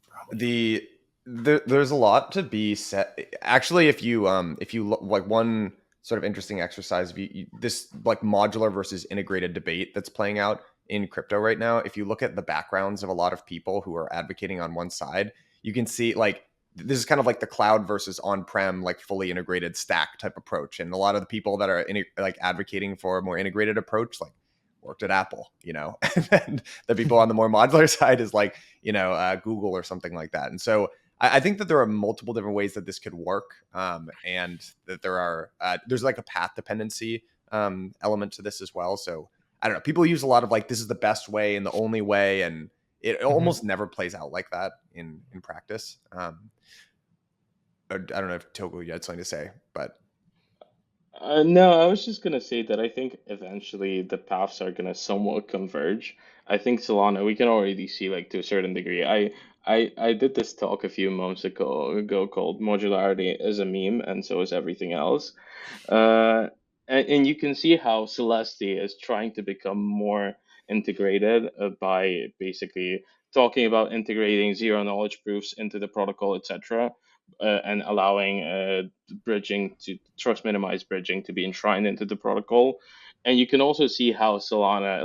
probably. There's a lot to be said. Actually, if you like one sort of interesting exercise, this like modular versus integrated debate that's playing out in crypto right now. If you look at the backgrounds of a lot of people who are advocating on one side, you can see like this is kind of like the cloud versus on-prem, like fully integrated stack type approach. And a lot of the people that are like advocating for a more integrated approach, like worked at Apple, and then the people on the more modular side is like, Google or something like that. And so I think that there are multiple different ways that this could work, and that there's like a path dependency element to this as well. So I don't know. People use a lot of like this is the best way and the only way, and it almost never plays out like that in practice. I don't know if Toghrul you had something to say, but No, I was just gonna say that I think eventually the paths are gonna somewhat converge. I think Solana, we can already see like to a certain degree. I did this talk a few months ago called "Modularity is a Meme, and so is everything else." Uh, and you can see how Celeste is trying to become more integrated by basically talking about integrating zero knowledge proofs into the protocol, etc. and allowing bridging to trust minimized bridging to be enshrined into the protocol. And you can also see how Solana,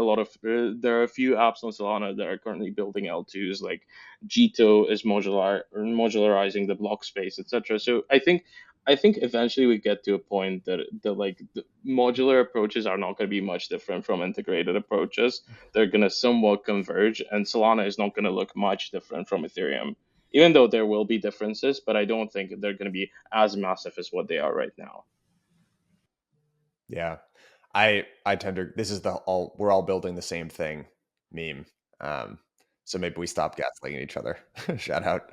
there are a few apps on Solana that are currently building L2s, like Jito is modularizing the block space, etc. So I think eventually we get to a point that the modular approaches are not going to be much different from integrated approaches. They're going to somewhat converge, and Solana is not going to look much different from Ethereum, even though there will be differences, but I don't think they're going to be as massive as what they are right now. Yeah. I tend to, this is we're all building the same thing meme. So maybe we stop gaslighting each other. Shout out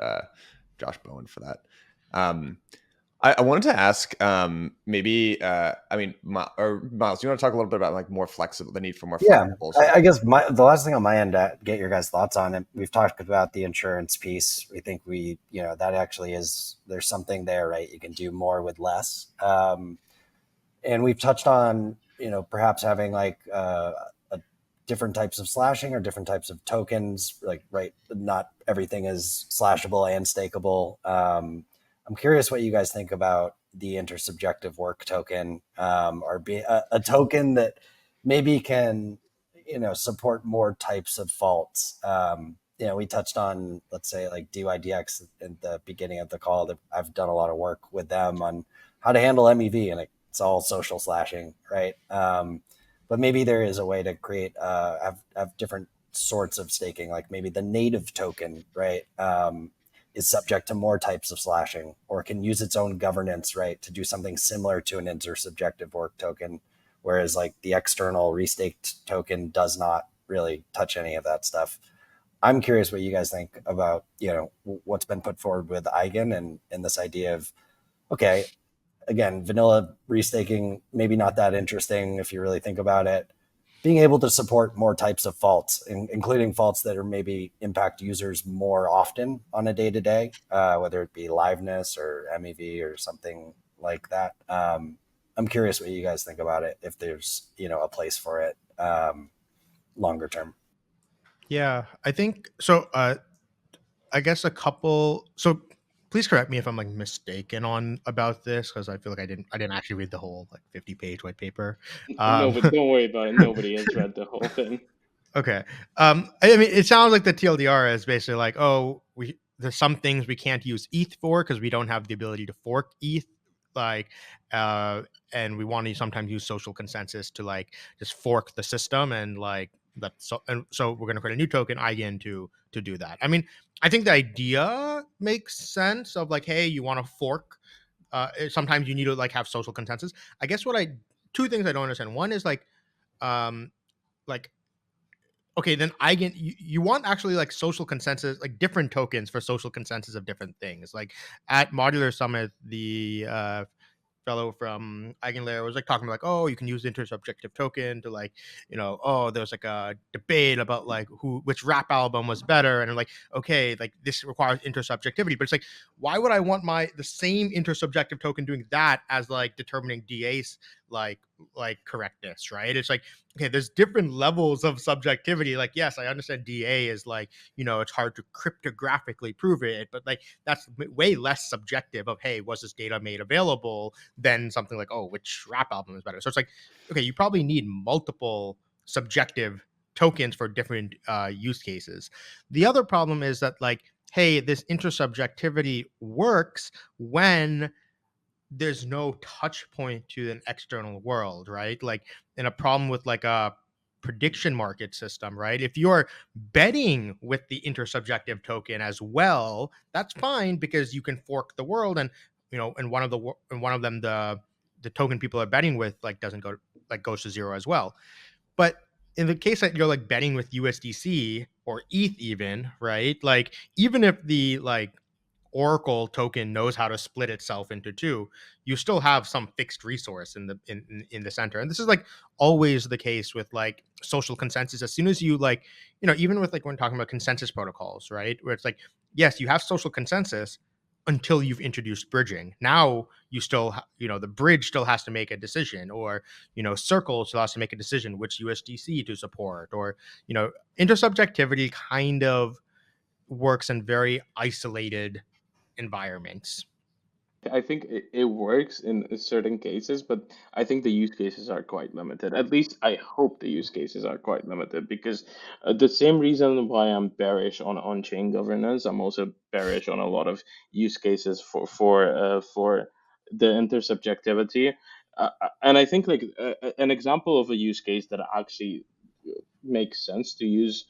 Josh Bowen for that. I wanted to ask, maybe, I mean, Miles, you want to talk a little bit about like the need for more Yeah, flexible? I guess the last thing on my end to get your guys' thoughts on it. We've talked about the insurance piece. We think that actually there's something there, right? You can do more with less. And we've touched on, perhaps having like different types of slashing or different types of tokens, like, right? Not everything is slashable and stakeable. I'm curious what you guys think about the intersubjective work token, or be a token that maybe can, support more types of faults. We touched on, let's say, like DYDX at the beginning of the call. That I've done a lot of work with them on how to handle MEV, and it's all social slashing, right? But maybe there is a way to create have different sorts of staking, like maybe the native token, right? Is subject to more types of slashing, or can use its own governance, right, to do something similar to an intersubjective work token, whereas like the external restaked token does not really touch any of that stuff. I'm curious what you guys think about, what's been put forward with Eigen and this idea of, okay, again, vanilla restaking, maybe not that interesting if you really think about it. Being able to support more types of faults, including faults that are maybe impact users more often on a day-to-day, whether it be liveness or MEV or something like that. I'm curious what you guys think about it, if there's, a place for it longer term. Yeah, I think so. I guess a couple. So please correct me if I'm like mistaken on about this, because I feel like I didn't actually read the whole like 50-page white paper. No, but don't worry about it. Nobody has read the whole thing. Okay. I mean, it sounds like the TLDR is basically like, oh, there's some things we can't use ETH for because we don't have the ability to fork ETH, like, and we want to sometimes use social consensus to like just fork the system, and like that. So we're going to create a new token, IGN, to do that. I mean, I think the idea makes sense of like, hey, you want to fork. Sometimes you need to like have social consensus. I guess two things I don't understand. One is like okay, then you want actually like social consensus, like different tokens for social consensus of different things. Like at Modular Summit, the fellow from Eigenlayer was like talking about like, oh, you can use the intersubjective token to like, there's like a debate about like which rap album was better, and I'm like, okay, like this requires intersubjectivity, but it's like, why would I want the same intersubjective token doing that as like determining DA's like correctness, right? It's like, okay, there's different levels of subjectivity. Like, yes, I understand DA is like, it's hard to cryptographically prove it, but like that's way less subjective of, hey, was this data made available, than something like, oh, which rap album is better. So it's like, okay, you probably need multiple subjective tokens for different use cases. The other problem is that like, hey, this intersubjectivity works when there's no touch point to an external world, right? Like in a problem with like a prediction market system, right? If you're betting with the intersubjective token as well, that's fine because you can fork the world, and and one of them the token people are betting with like doesn't go like goes to zero as well. But in the case that you're like betting with USDC or ETH even, right? Like even if the like Oracle token knows how to split itself into two, you still have some fixed resource in the center. And this is like always the case with like social consensus. As soon as you like, even with like when we're talking about consensus protocols, right? Where it's like, yes, you have social consensus until you've introduced bridging. Now you still, the bridge still has to make a decision, or, Circle still has to make a decision which USDC to support, or, intersubjectivity kind of works in very isolated environments. I think it works in certain cases, but I think the use cases are quite limited. At least I hope the use cases are quite limited because the same reason why I'm bearish on on-chain governance, I'm also bearish on a lot of use cases for the intersubjectivity. And I think like an example of a use case that actually makes sense to use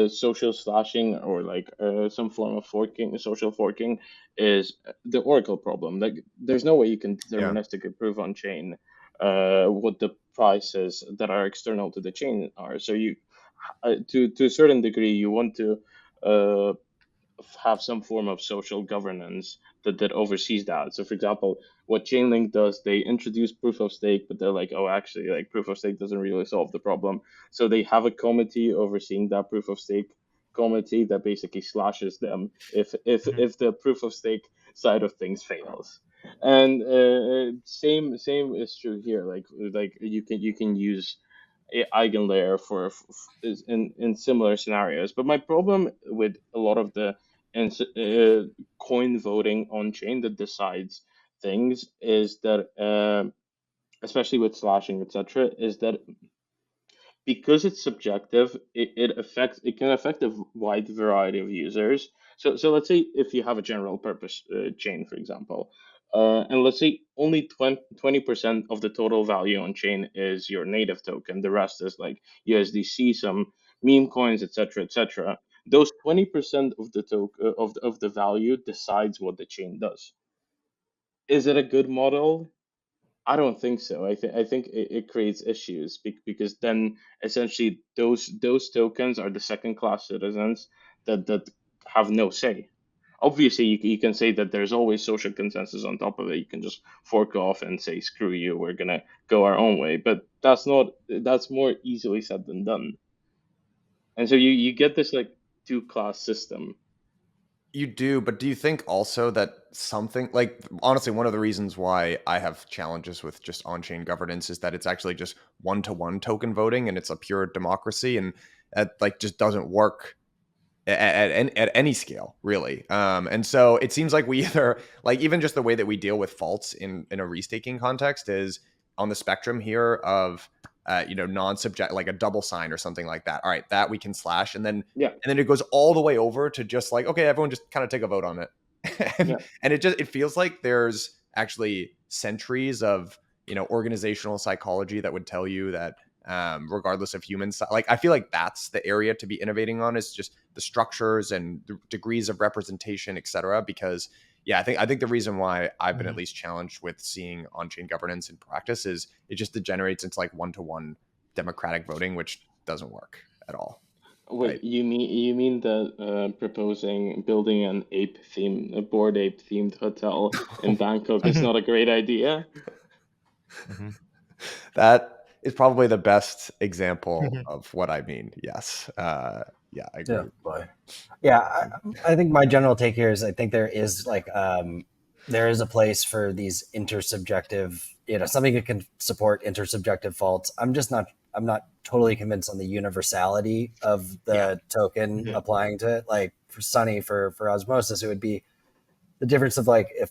social slashing or like some form of forking, social forking, is the Oracle problem. Like, there's no way you can Yeah. deterministically prove on chain what the prices that are external to the chain are. So you, to a certain degree, you want to uh, have some form of social governance that oversees that. So, for example, what Chainlink does, they introduce proof of stake, but they're like, oh, actually, like proof of stake doesn't really solve the problem. So they have a committee overseeing that proof of stake committee that basically slashes them if the proof of stake side of things fails. And same is true here. Like you can use eigenlayer is in similar scenarios. But my problem with a lot of the coin voting on chain that decides things is that, especially with slashing, etc., is that because it's subjective, it can affect a wide variety of users. So let's say if you have a general purpose chain, for example, and let's say only 20% of the total value on chain is your native token. The rest is like USDC, some meme coins, etc., etc. Those 20% of the of the value decides what the chain does. Is it a good model? I don't think so. I think it creates issues because then essentially those tokens are the second class citizens that have no say. Obviously, you can say that there's always social consensus on top of it. You can just fork off and say, screw you, we're gonna go our own way. But that's more easily said than done. And so you get this like two class system. You do, but do you think also that something like, honestly, one of the reasons why I have challenges with just on-chain governance is that it's actually just one-to-one token voting and it's a pure democracy, and that like just doesn't work at any scale, really. And so it seems like we either, like, even just the way that we deal with faults in a restaking context is on the spectrum here of non-subject, like a double sign or something like that. All right, that we can slash, and then Yeah, it goes all the way over to just like, okay, everyone just kind of take a vote on it. yeah. And it feels like there's actually centuries of organizational psychology that would tell you that, regardless of human like, I feel like that's the area to be innovating on, is just the structures and the degrees of representation, etc. Because yeah, I think the reason why I've been at least challenged with seeing on-chain governance in practice is it just degenerates into like one-to-one democratic voting, which doesn't work at all. Wait, Right. you mean that proposing building a board ape themed hotel in Bangkok is not a great idea? That is probably the best example of what I mean. Yes. Yeah, I agree. Yeah, boy. Yeah, I think my general take here is I think there is there is a place for these intersubjective, something that can support intersubjective faults. I'm not totally convinced on the universality of the token applying to it. Like for Sunny, for Osmosis, it would be the difference of like if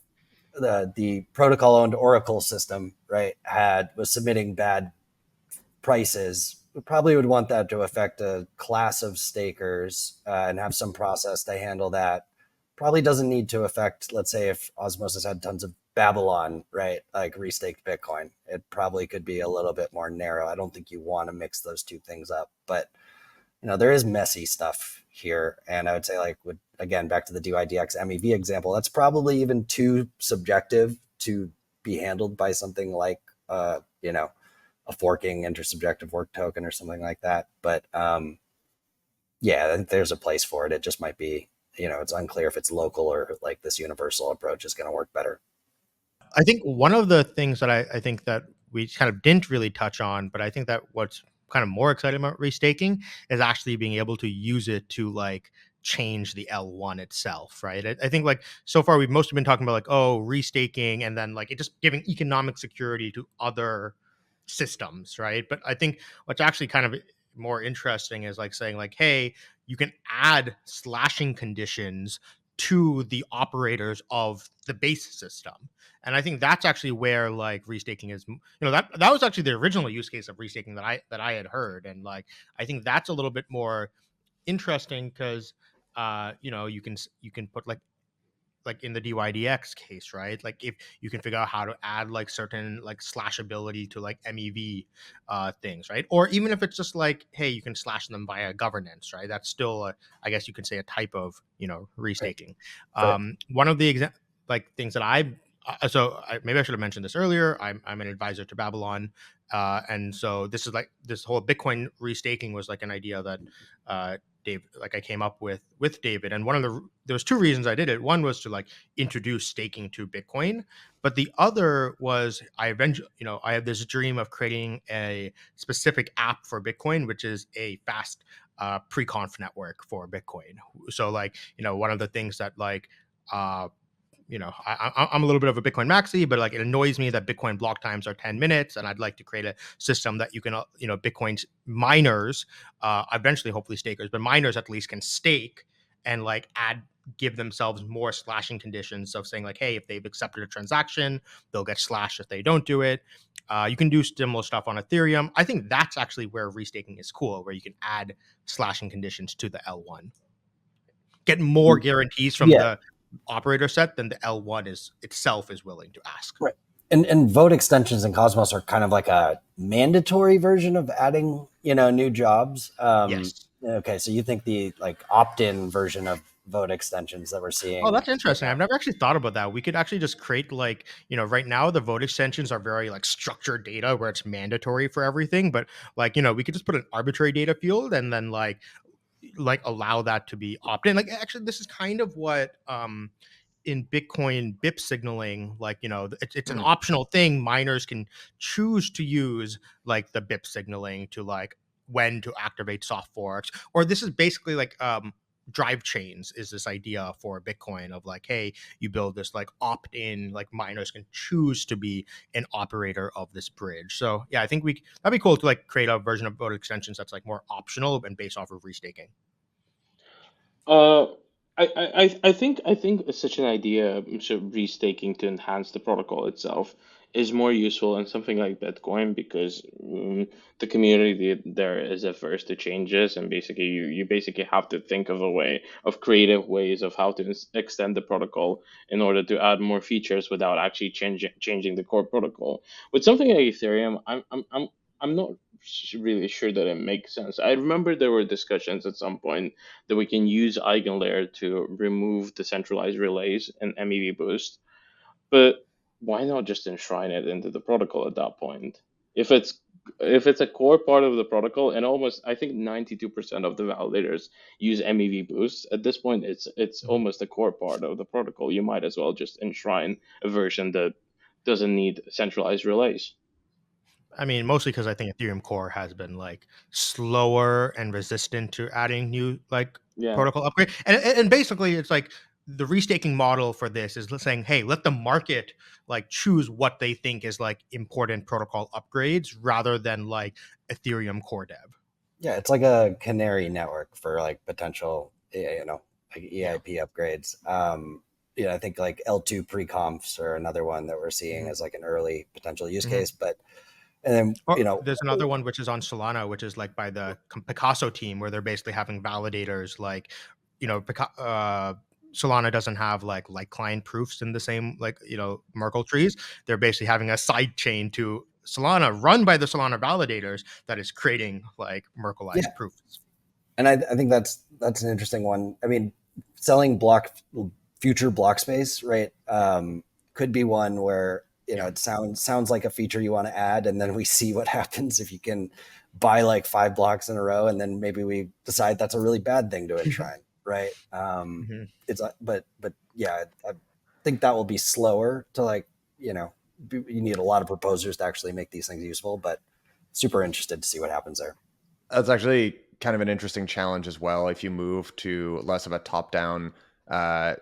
the protocol owned Oracle system, right, was submitting bad prices, we probably would want that to affect a class of stakers and have some process to handle that. Probably doesn't need to affect, let's say, if Osmosis had tons of Babylon, right, like restaked Bitcoin. It probably could be a little bit more narrow. I don't think you want to mix those two things up, but there is messy stuff here. And I would say, like, again, back to the DYDX MEV example, that's probably even too subjective to be handled by something like, a forking intersubjective work token or something like that. But yeah, I think there's a place for it. It just might be, it's unclear if it's local or like this universal approach is going to work better. I think one of the things that I think that we kind of didn't really touch on, but I think that what's kind of more exciting about restaking is actually being able to use it to like change the L1 itself, right? I think like so far we've mostly been talking about like, oh, restaking and then like it just giving economic security to other systems, right? But I think what's actually kind of more interesting is like saying like, hey, you can add slashing conditions to the operators of the base system. And I think that's actually where like restaking is, that was actually the original use case of restaking that I had heard. And like, I think that's a little bit more interesting because, you can put like in the DYDX case, right? Like if you can figure out how to add like certain like slashability to like MEV things, right? Or even if it's just like, hey, you can slash them via governance, right? That's still, I guess you could say, a type of Right. restaking. For, One of the like things that maybe I should have mentioned this earlier. I'm an advisor to Babylon, and so this is like this whole Bitcoin restaking was like an idea that Dave, like I came up with David, and there was two reasons I did it. One was to like introduce staking to Bitcoin, but the other was I eventually, I have this dream of creating a specific app for Bitcoin, which is a fast pre-conf network for Bitcoin. So like, one of the things that like I'm a little bit of a Bitcoin maxi, but like it annoys me that Bitcoin block times are 10 minutes, and I'd like to create a system that you can, Bitcoin's miners, eventually hopefully stakers, but miners at least can stake and like give themselves more slashing conditions of saying like, hey, if they've accepted a transaction, they'll get slashed if they don't do it. You can do similar stuff on Ethereum. I think that's actually where restaking is cool, where you can add slashing conditions to the L1, get more guarantees from yeah. the operator set than the L1 itself is willing to ask. Right. And vote extensions in Cosmos are kind of like a mandatory version of adding, new jobs. Yes. Okay, so you think the like opt-in version of vote extensions that we're Oh, seeing? that's interesting. I've never actually thought about that. We could actually just create like, right now the vote extensions are very like structured data where it's mandatory for everything. But like, we could just put an arbitrary data field and then like allow that to be opt-in. Like actually this is kind of what in Bitcoin BIP signaling, like, it's an optional thing. Miners can choose to use like the BIP signaling to like when to activate soft forks, or this is basically like drive chains is this idea for Bitcoin of like, hey, you build this like opt-in, like miners can choose to be an operator of this bridge. So yeah, I think that'd be cool to like create a version of vote extensions that's like more optional and based off of restaking. Uh, I think such an idea, so restaking to enhance the protocol itself, is more useful in something like Bitcoin because the community there is averse to changes, and basically you basically have to think of a way of creative ways of how to extend the protocol in order to add more features without actually changing the core protocol. With something like Ethereum, I'm not really sure that it makes sense. I remember there were discussions at some point that we can use EigenLayer to remove the centralized relays and MEV boost. But why not just enshrine it into the protocol at that point? If it's a core part of the protocol, and almost I think 92% of the validators use MEV boosts at this point, it's almost a core part of the protocol. You might as well just enshrine a version that doesn't need centralized relays. I mean, mostly because I think Ethereum Core has been like slower and resistant to adding new like Yeah. protocol upgrade. And basically, it's like the restaking model for this is saying, hey, let the market like choose what they think is like important protocol upgrades rather than like Ethereum Core dev. Yeah, it's like a canary network for like potential, like Yeah. EIP upgrades. I think like L2 pre-confs are another one that we're seeing Mhm. as like an early potential use Mhm. case. But and then Or there's another one which is on Solana, which is like by the Picasso team, where they're basically having validators like, Solana doesn't have like client proofs in the same like Merkle trees. They're basically having a side chain to Solana run by the Solana validators that is creating like yeah, Merkleized proofs. and I think that's an interesting one. I mean, selling future block space, right? Could be one where Yeah. it sounds like a feature you want to add, and then we see what happens if you can buy like 5 blocks in a row, and then maybe we decide that's a really bad thing to enshrine, right? Mhm. It's but yeah, I think that will be slower to like you need a lot of proposers to actually make these things useful, but super interested to see what happens there. That's actually kind of an interesting challenge as well. If you move to less of a top-down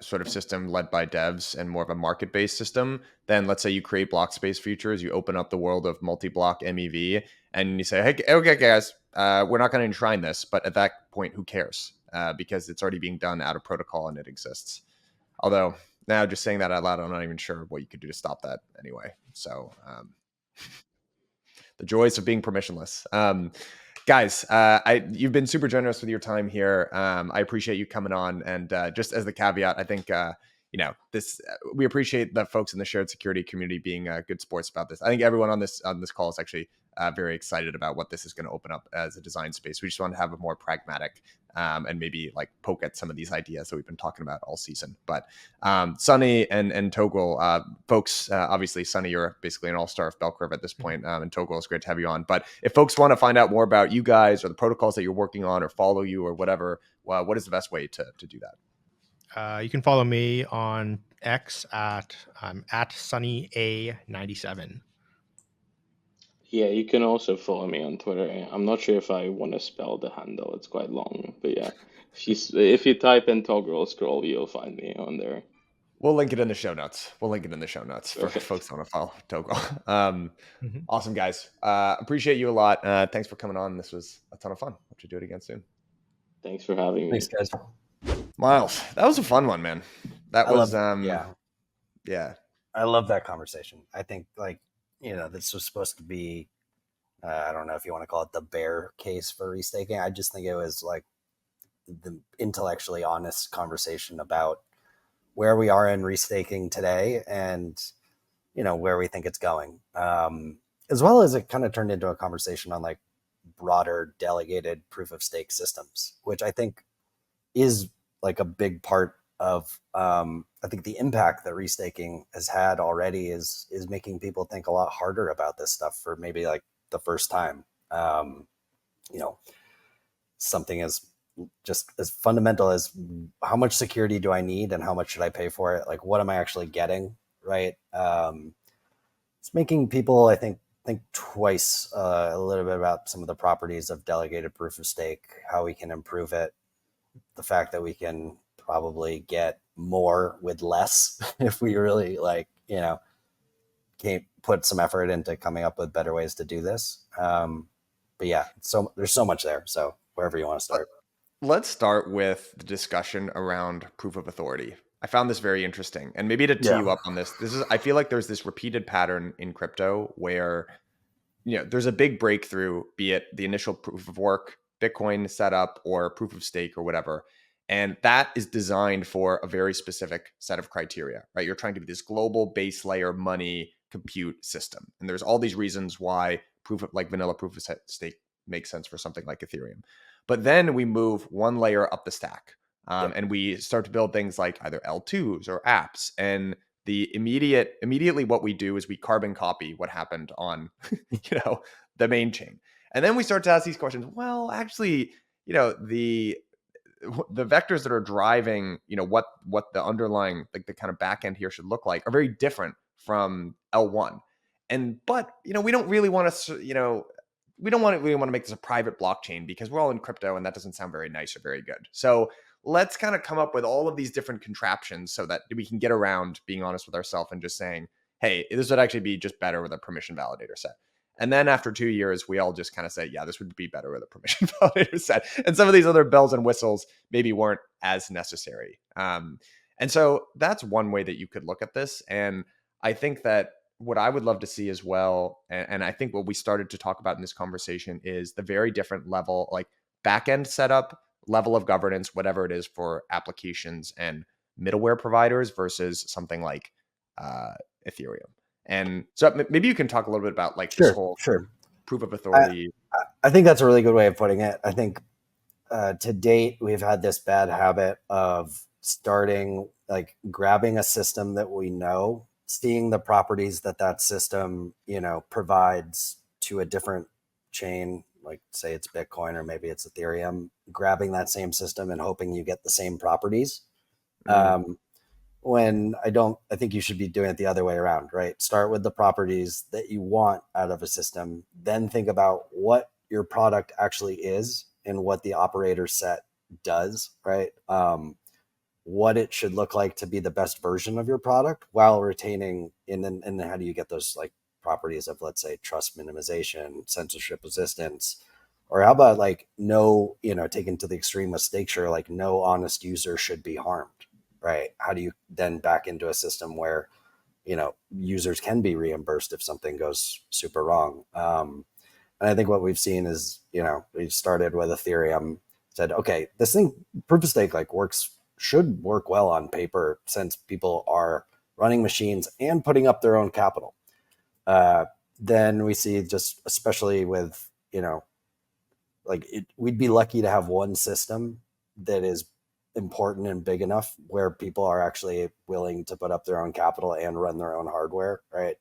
sort of system led by devs and more of a market-based system, then let's say you create block space features, you open up the world of multi-block MEV, and you say, hey, okay, guys, we're not going to enshrine this, but at that point, who cares? Because it's already being done out of protocol and it exists. Although now just saying that out loud, I'm not even sure what you could do to stop that anyway. So the joys of being permissionless. Guys, you've been super generous with your time here. I appreciate you coming on. And just as the caveat, I think we appreciate the folks in the shared security community being good sports about this. I think everyone on this call is actually very excited about what this is going to open up as a design space. We just want to have a more pragmatic and maybe like poke at some of these ideas that we've been talking about all season. But Sunny and Toghrul, folks, obviously Sunny, you're basically an all-star of Bell Curve at this point, and Toghrul, it's great to have you on. But if folks want to find out more about you guys or the protocols that you're working on or follow you or whatever, what is the best way to do that? You can follow me on X at SunnyA97. Yeah, you can also follow me on Twitter. I'm not sure if I want to spell the handle. It's quite long, but yeah, if you type in Toghrul Scroll, you'll find me on there. We'll link it in the show notes. For folks that want to follow Toghrul. Awesome, guys. Appreciate you a lot. Thanks for coming on. This was a ton of fun. Hope to do it again soon. Thanks for having me. Thanks, guys. Miles, that was a fun one, man. I love that conversation. I think this was supposed to be, I don't know if you want to call it the bear case for restaking. I just think it was like the intellectually honest conversation about where we are in restaking today and, where we think it's going. As well as it kind of turned into a conversation on like broader delegated proof of stake systems, which I think is like a big part of, I think the impact that restaking has had already is making people think a lot harder about this stuff for maybe like the first time. Something as just as fundamental as how much security do I need and how much should I pay for it? Like, what am I actually getting? Right. It's making people, I think twice a little bit about some of the properties of delegated proof of stake, how we can improve it, the fact that we can probably get more with less if we really can't put some effort into coming up with better ways to do this. But yeah, so there's so much there. So wherever you want to start. Let's start with the discussion around proof of authority. I found this very interesting. And maybe to tee you up on this, I feel like there's this repeated pattern in crypto where, there's a big breakthrough, be it the initial proof of work, Bitcoin setup, or proof of stake or whatever. And that is designed for a very specific set of criteria, right? You're trying to be this global base layer money compute system. And there's all these reasons why vanilla proof of stake makes sense for something like Ethereum. But then we move one layer up the stack and we start to build things like either L2s or apps. And immediately what we do is we carbon copy what happened on, the main chain. And then we start to ask these questions. Well, actually, the vectors that are driving, what the underlying, like the kind of backend here should look like are very different from L1. But we don't really want to, we don't really want to make this a private blockchain because we're all in crypto and that doesn't sound very nice or very good. So let's kind of come up with all of these different contraptions so that we can get around being honest with ourselves and just saying, hey, this would actually be just better with a permission validator set. And then after 2 years, we all just kind of say, yeah, this would be better with a permission validator set. And some of these other bells and whistles maybe weren't as necessary. And so that's one way that you could look at this. And I think that what I would love to see as well, and I think what we started to talk about in this conversation is the very different level, like backend setup, level of governance, whatever it is for applications and middleware providers versus something like Ethereum. And so maybe you can talk a little bit about like this whole proof of authority. I think that's a really good way of putting it. I think to date, we've had this bad habit of starting, like grabbing a system that we know, seeing the properties that system, provides to a different chain, like say it's Bitcoin or maybe it's Ethereum, grabbing that same system and hoping you get the same properties. When I think you should be doing it the other way around, right? Start with the properties that you want out of a system, then think about what your product actually is and what the operator set does, right? What it should look like to be the best version of your product while retaining, and then how do you get those like properties of, let's say, trust minimization, censorship resistance, or how about like no, taken to the extreme of stake share, like no honest user should be harmed, right? How do you then back into a system where, users can be reimbursed if something goes super wrong? And I think what we've seen is, we started with Ethereum, said, okay, this thing, proof of stake, like should work well on paper since people are running machines and putting up their own capital. Then we see, just especially with, we'd be lucky to have one system that is important and big enough where people are actually willing to put up their own capital and run their own hardware, right?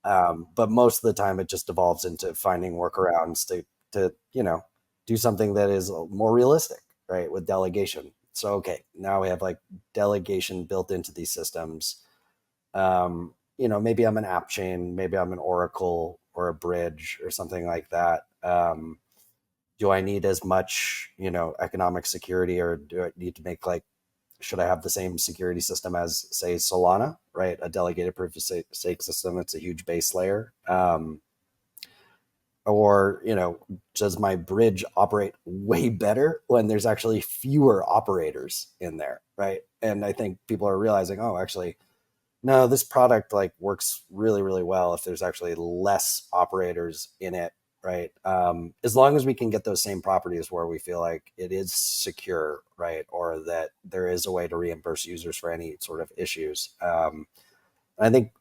But most of the time it just evolves into finding workarounds to do something that is more realistic, right? With delegation. So, okay, now we have like delegation built into these systems. Maybe I'm an app chain, maybe I'm an Oracle or a bridge or something like that. Do I need as much, economic security, or do I need to make should I have the same security system as, say, Solana, right? A delegated proof of stake system. It's a huge base layer. Or, does my bridge operate way better when there's actually fewer operators in there, right? And I think people are realizing, oh, actually, no, this product works really, really well if there's actually less operators in it, right? As long as we can get those same properties where we feel like it is secure, right? Or that there is a way to reimburse users for any sort of issues. I think,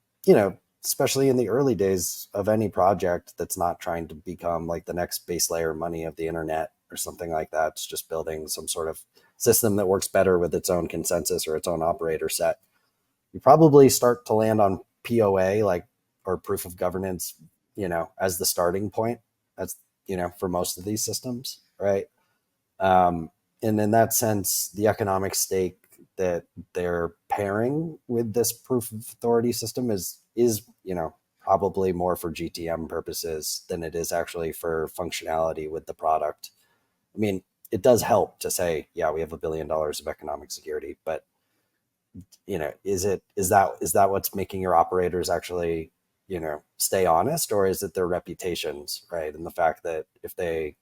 especially in the early days of any project that's not trying to become like the next base layer money of the internet or something like that, it's just building some sort of system that works better with its own consensus or its own operator set. You probably start to land on POA, or proof of governance, as the starting point. That's, for most of these systems, right? And in that sense, the economic stake that they're pairing with this proof of authority system is probably more for GTM purposes than it is actually for functionality with the product. I mean, it does help to say, yeah, we have $1 billion of economic security, but is that what's making your operators actually, stay honest, or is it their reputations, right? And the fact that if they,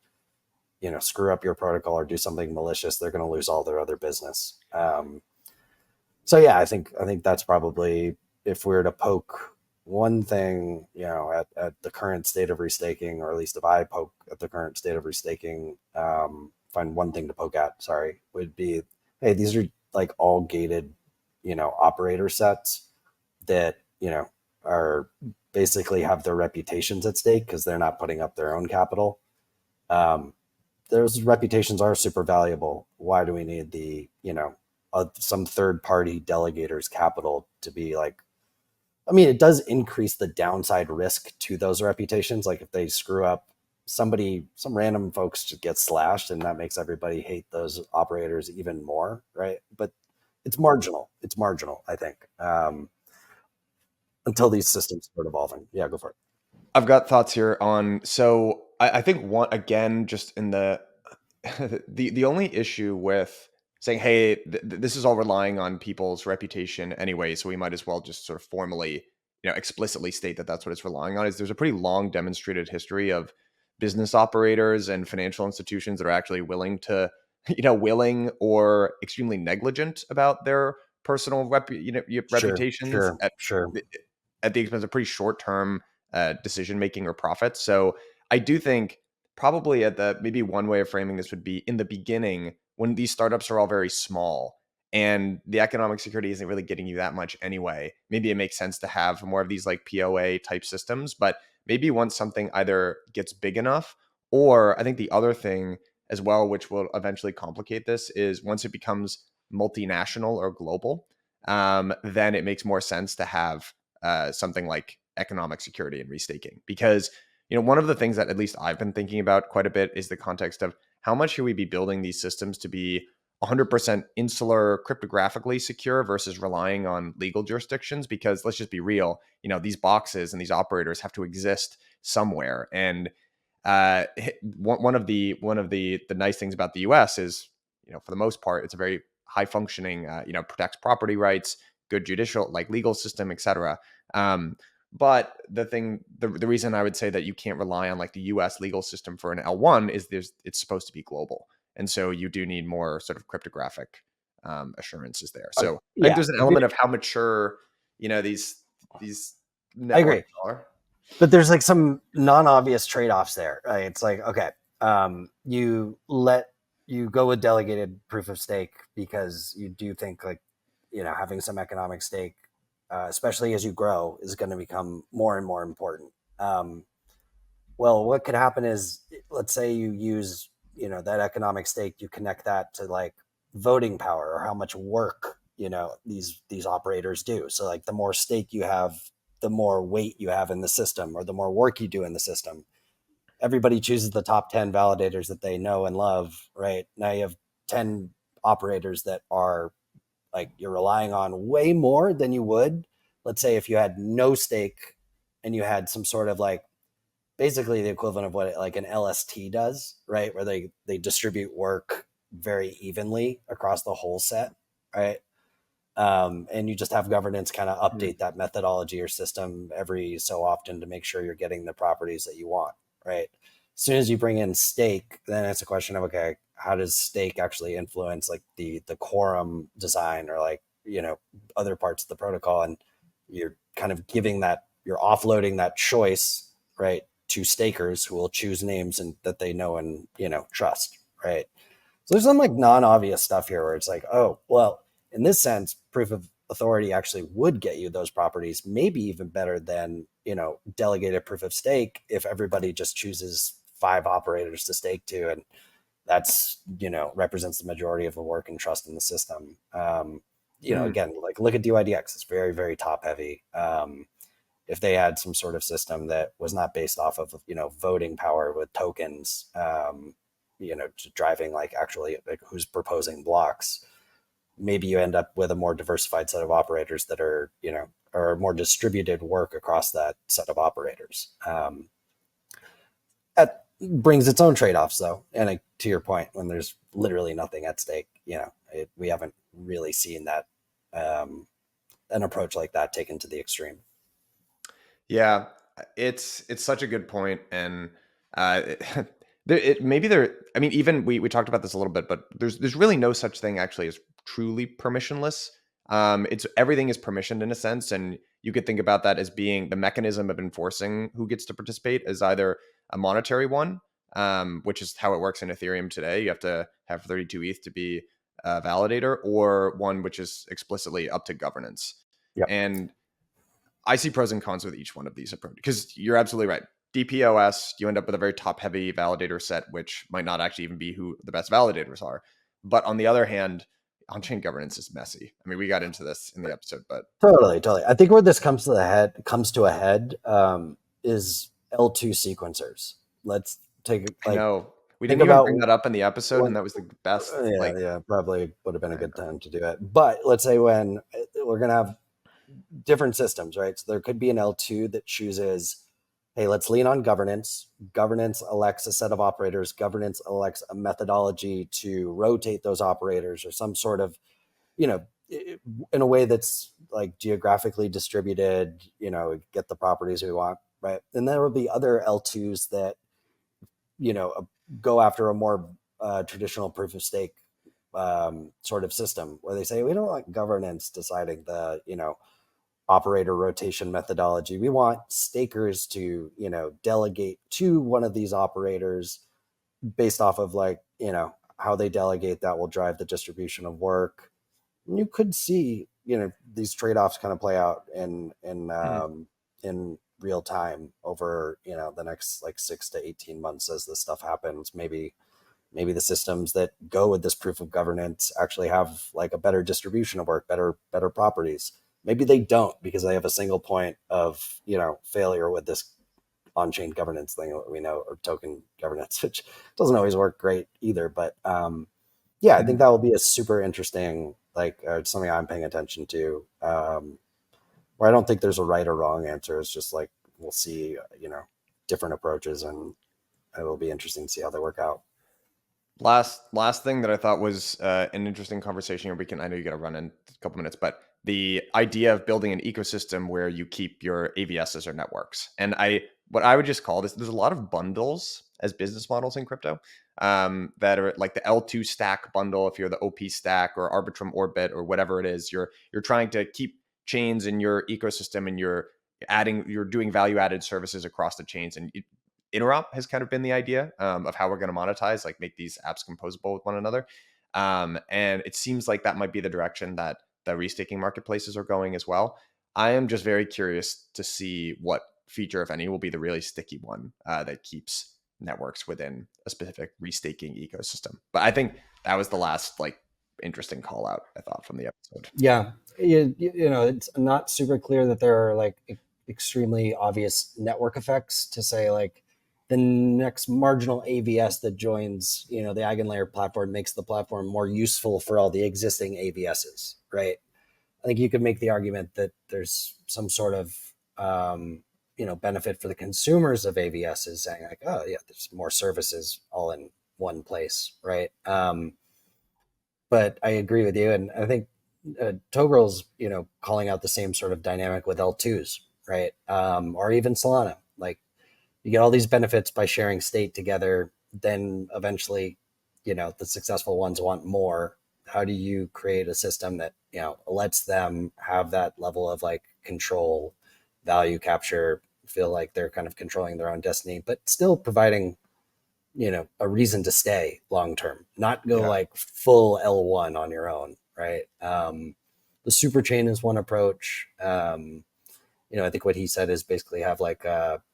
screw up your protocol or do something malicious, they're going to lose all their other business. So yeah, I think that's probably, if we were to poke one thing, at the current state of restaking, or at least if I poke at the current state of restaking, find one thing to poke at, would be, hey, these are all gated, operator sets that, are basically have their reputations at stake because they're not putting up their own capital. Those reputations are super valuable. Why do we need the, some third party delegators capital to be it does increase the downside risk to those reputations. If they screw up, some random folks just get slashed, and that makes everybody hate those operators even more, right? But it's marginal. I think, until these systems start evolving. Yeah, go for it. I've got thoughts here on, so I think one, again, just in the the only issue with saying, hey, this is all relying on people's reputation anyway, so we might as well just sort of formally, explicitly state that that's what it's relying on, is there's a pretty long demonstrated history of business operators and financial institutions that are actually willing to, willing or extremely negligent about their personal reputations Sure. at the expense of pretty short-term decision making or profits. So I do think probably maybe one way of framing this would be, in the beginning, when these startups are all very small and the economic security isn't really getting you that much anyway, maybe it makes sense to have more of these POA type systems. But maybe once something either gets big enough, or I think the other thing as well, which will eventually complicate this, is once it becomes multinational or global, then it makes more sense to have something like economic security and restaking. Because one of the things that at least I've been thinking about quite a bit is the context of how much should we be building these systems to be 100% insular, cryptographically secure versus relying on legal jurisdictions. Because let's just be real, these boxes and these operators have to exist somewhere. And one of the nice things about the US is, for the most part, it's a very high functioning, protects property rights, good judicial, legal system, etc. But the reason I would say that you can't rely on the US legal system for an L1 is it's supposed to be global. And so you do need more sort of cryptographic assurance is there. So I Yeah, think there's an element of how mature, these I agree. networks are. But there's like some non-obvious trade-offs there. Right? It's like, okay, you go with delegated proof of stake because you do think like, having some economic stake, especially as you grow, is going to become more and more important. Well, what could happen is, let's say you use, that economic stake, you connect that to like voting power or how much work, these operators do. So like the more stake you have, the more weight you have in the system, or the more work you do in the system. Everybody chooses the top 10 validators that they know and love, right? Now you have 10 operators that are like you're relying on way more than you would, let's say, if you had no stake and you had some sort of like basically the equivalent of what like an LST does, right? Where they distribute work very evenly across the whole set, right? And you just have governance kind of update that methodology or system every so often to make sure you're getting the properties that you want, right? As soon as you bring in stake, then it's a question of, okay, how does stake actually influence like the quorum design, or like, other parts of the protocol? And you're kind of giving that, you're offloading that choice, right, to stakers who will choose names and that they know and, trust, right? So there's some like non-obvious stuff here where it's like, oh, well, in this sense, proof of authority actually would get you those properties, maybe even better than, delegated proof of stake, if everybody just chooses 5 operators to stake to, and that's, represents the majority of the work and trust in the system. Again, like look at DYDX, it's very, very top heavy. If they had some sort of system that was not based off of, voting power with tokens, driving like actually like who's proposing blocks, maybe you end up with a more diversified set of operators that are, or more distributed work across that set of operators. That brings its own trade-offs though. And to your point, when there's literally nothing at stake, we haven't really seen that, an approach like that taken to the extreme. Yeah, it's such a good point, and I mean, even we talked about this a little bit, but there's really no such thing actually as truly permissionless. It's everything is permissioned in a sense, and you could think about that as being the mechanism of enforcing who gets to participate is either a monetary one, which is how it works in Ethereum today. You have to have 32 ETH to be a validator, or one which is explicitly up to governance. Yep. And I see pros and cons with each one of these approaches, because you're absolutely right. DPoS, you end up with a very top-heavy validator set, which might not actually even be who the best validators are. But on the other hand, on-chain governance is messy. I mean, we got into this in the episode, but Totally. I think where this comes to a head, is L2 sequencers. Let's take I like know we think didn't even about bring that up in the episode, and that was the best. yeah, probably would have been a good time to do it. But let's say when we're gonna have different systems, right? So there could be an L2 that chooses, hey, let's lean on governance. Governance elects a set of operators. Governance elects a methodology to rotate those operators, or some sort of, in a way that's like geographically distributed, get the properties we want, right? And there will be other L2s that, go after a more traditional proof of stake sort of system, where they say, we don't want governance deciding the, operator rotation methodology. We want stakers to, delegate to one of these operators based off of like, how they delegate. That will drive the distribution of work. And you could see, these trade-offs kind of play out in real time over, the next like 6 to 18 months as this stuff happens. Maybe the systems that go with this proof of governance actually have like a better distribution of work, better properties. Maybe they don't, because they have a single point of, failure with this on-chain governance thing that we know, or token governance, which doesn't always work great either. But yeah, I think that will be a super interesting, like something I'm paying attention to, where I don't think there's a right or wrong answer. It's just like, we'll see, different approaches, and it will be interesting to see how they work out. Last thing that I thought was an interesting conversation here. I know you got to run in a couple minutes, but the idea of building an ecosystem where you keep your AVSs or networks. And what I would just call this, there's a lot of bundles as business models in crypto that are like the L2 stack bundle. If you're the OP stack or Arbitrum Orbit or whatever it is, you're trying to keep chains in your ecosystem, and you're doing value added services across the chains. And interop has kind of been the idea of how we're going to monetize, like make these apps composable with one another. And it seems like that might be the direction that the restaking marketplaces are going as well. I am just very curious to see what feature, if any, will be the really sticky one that keeps networks within a specific restaking ecosystem. But I think that was the last like interesting call out, I thought, from the episode. Yeah. You know, it's not super clear that there are like extremely obvious network effects to say like the next marginal AVS that joins, you know, the EigenLayer platform makes the platform more useful for all the existing AVSs, right? I think you could make the argument that there's some sort of you know, benefit for the consumers of AVSs, saying like, oh yeah, there's more services all in one place, right? But I agree with you, and I think Toghrul's, you know, calling out the same sort of dynamic with L2s, right? Or even Solana. Like, you get all these benefits by sharing state together. Then eventually, you know, the successful ones want more. How do you create a system that, you know, lets them have that level of like control, value capture, feel like they're kind of controlling their own destiny, but still providing, you know, a reason to stay long term, not go like full L1 on your own, right? The super chain is one approach. You know, I think what he said is basically have like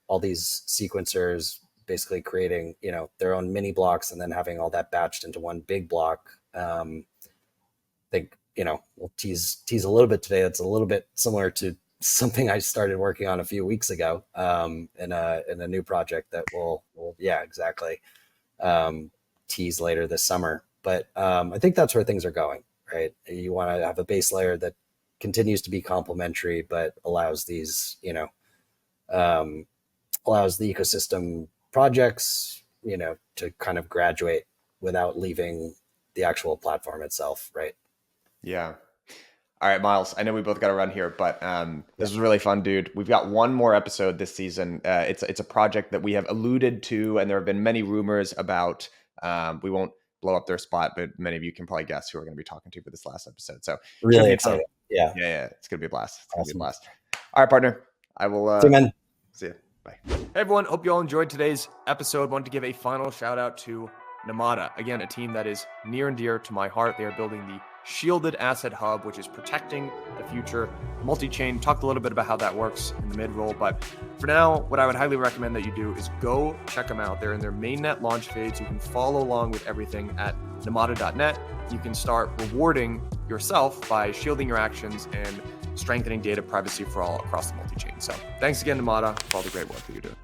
all these sequencers basically creating, you know, their own mini blocks and then having all that batched into one big block. I think, you know, we'll tease a little bit today. That's a little bit similar to something I started working on a few weeks ago in a new project that we'll exactly tease later this summer. But I think that's where things are going, right? You want to have a base layer that continues to be complementary, but allows these, you know, allows the ecosystem projects, you know, to kind of graduate without leaving the actual platform itself, right? Yeah. All right, Miles, I know we both got to run here, but this was really fun, dude. We've got one more episode this season. It's a project that we have alluded to, and there have been many rumors about. We won't blow up their spot, but many of you can probably guess who we're going to be talking to for this last episode. So really excited. Yeah. It's going to be a blast. It's going to be a Awesome. blast. All right, partner. I will See you, man. see you. Bye. Hey, everyone. Hope you all enjoyed today's episode. Want to give a final shout out to Namada. Again, a team that is near and dear to my heart. They are building the Shielded Asset Hub, which is protecting the future multi-chain. Talked a little bit about how that works in the mid-roll, but for now, what I would highly recommend that you do is go check them out. They're in their mainnet launch phase. You can follow along with everything at namada.net. You can start rewarding yourself by shielding your actions and strengthening data privacy for all across the multi-chain. So thanks again, Namada, for all the great work that you're doing.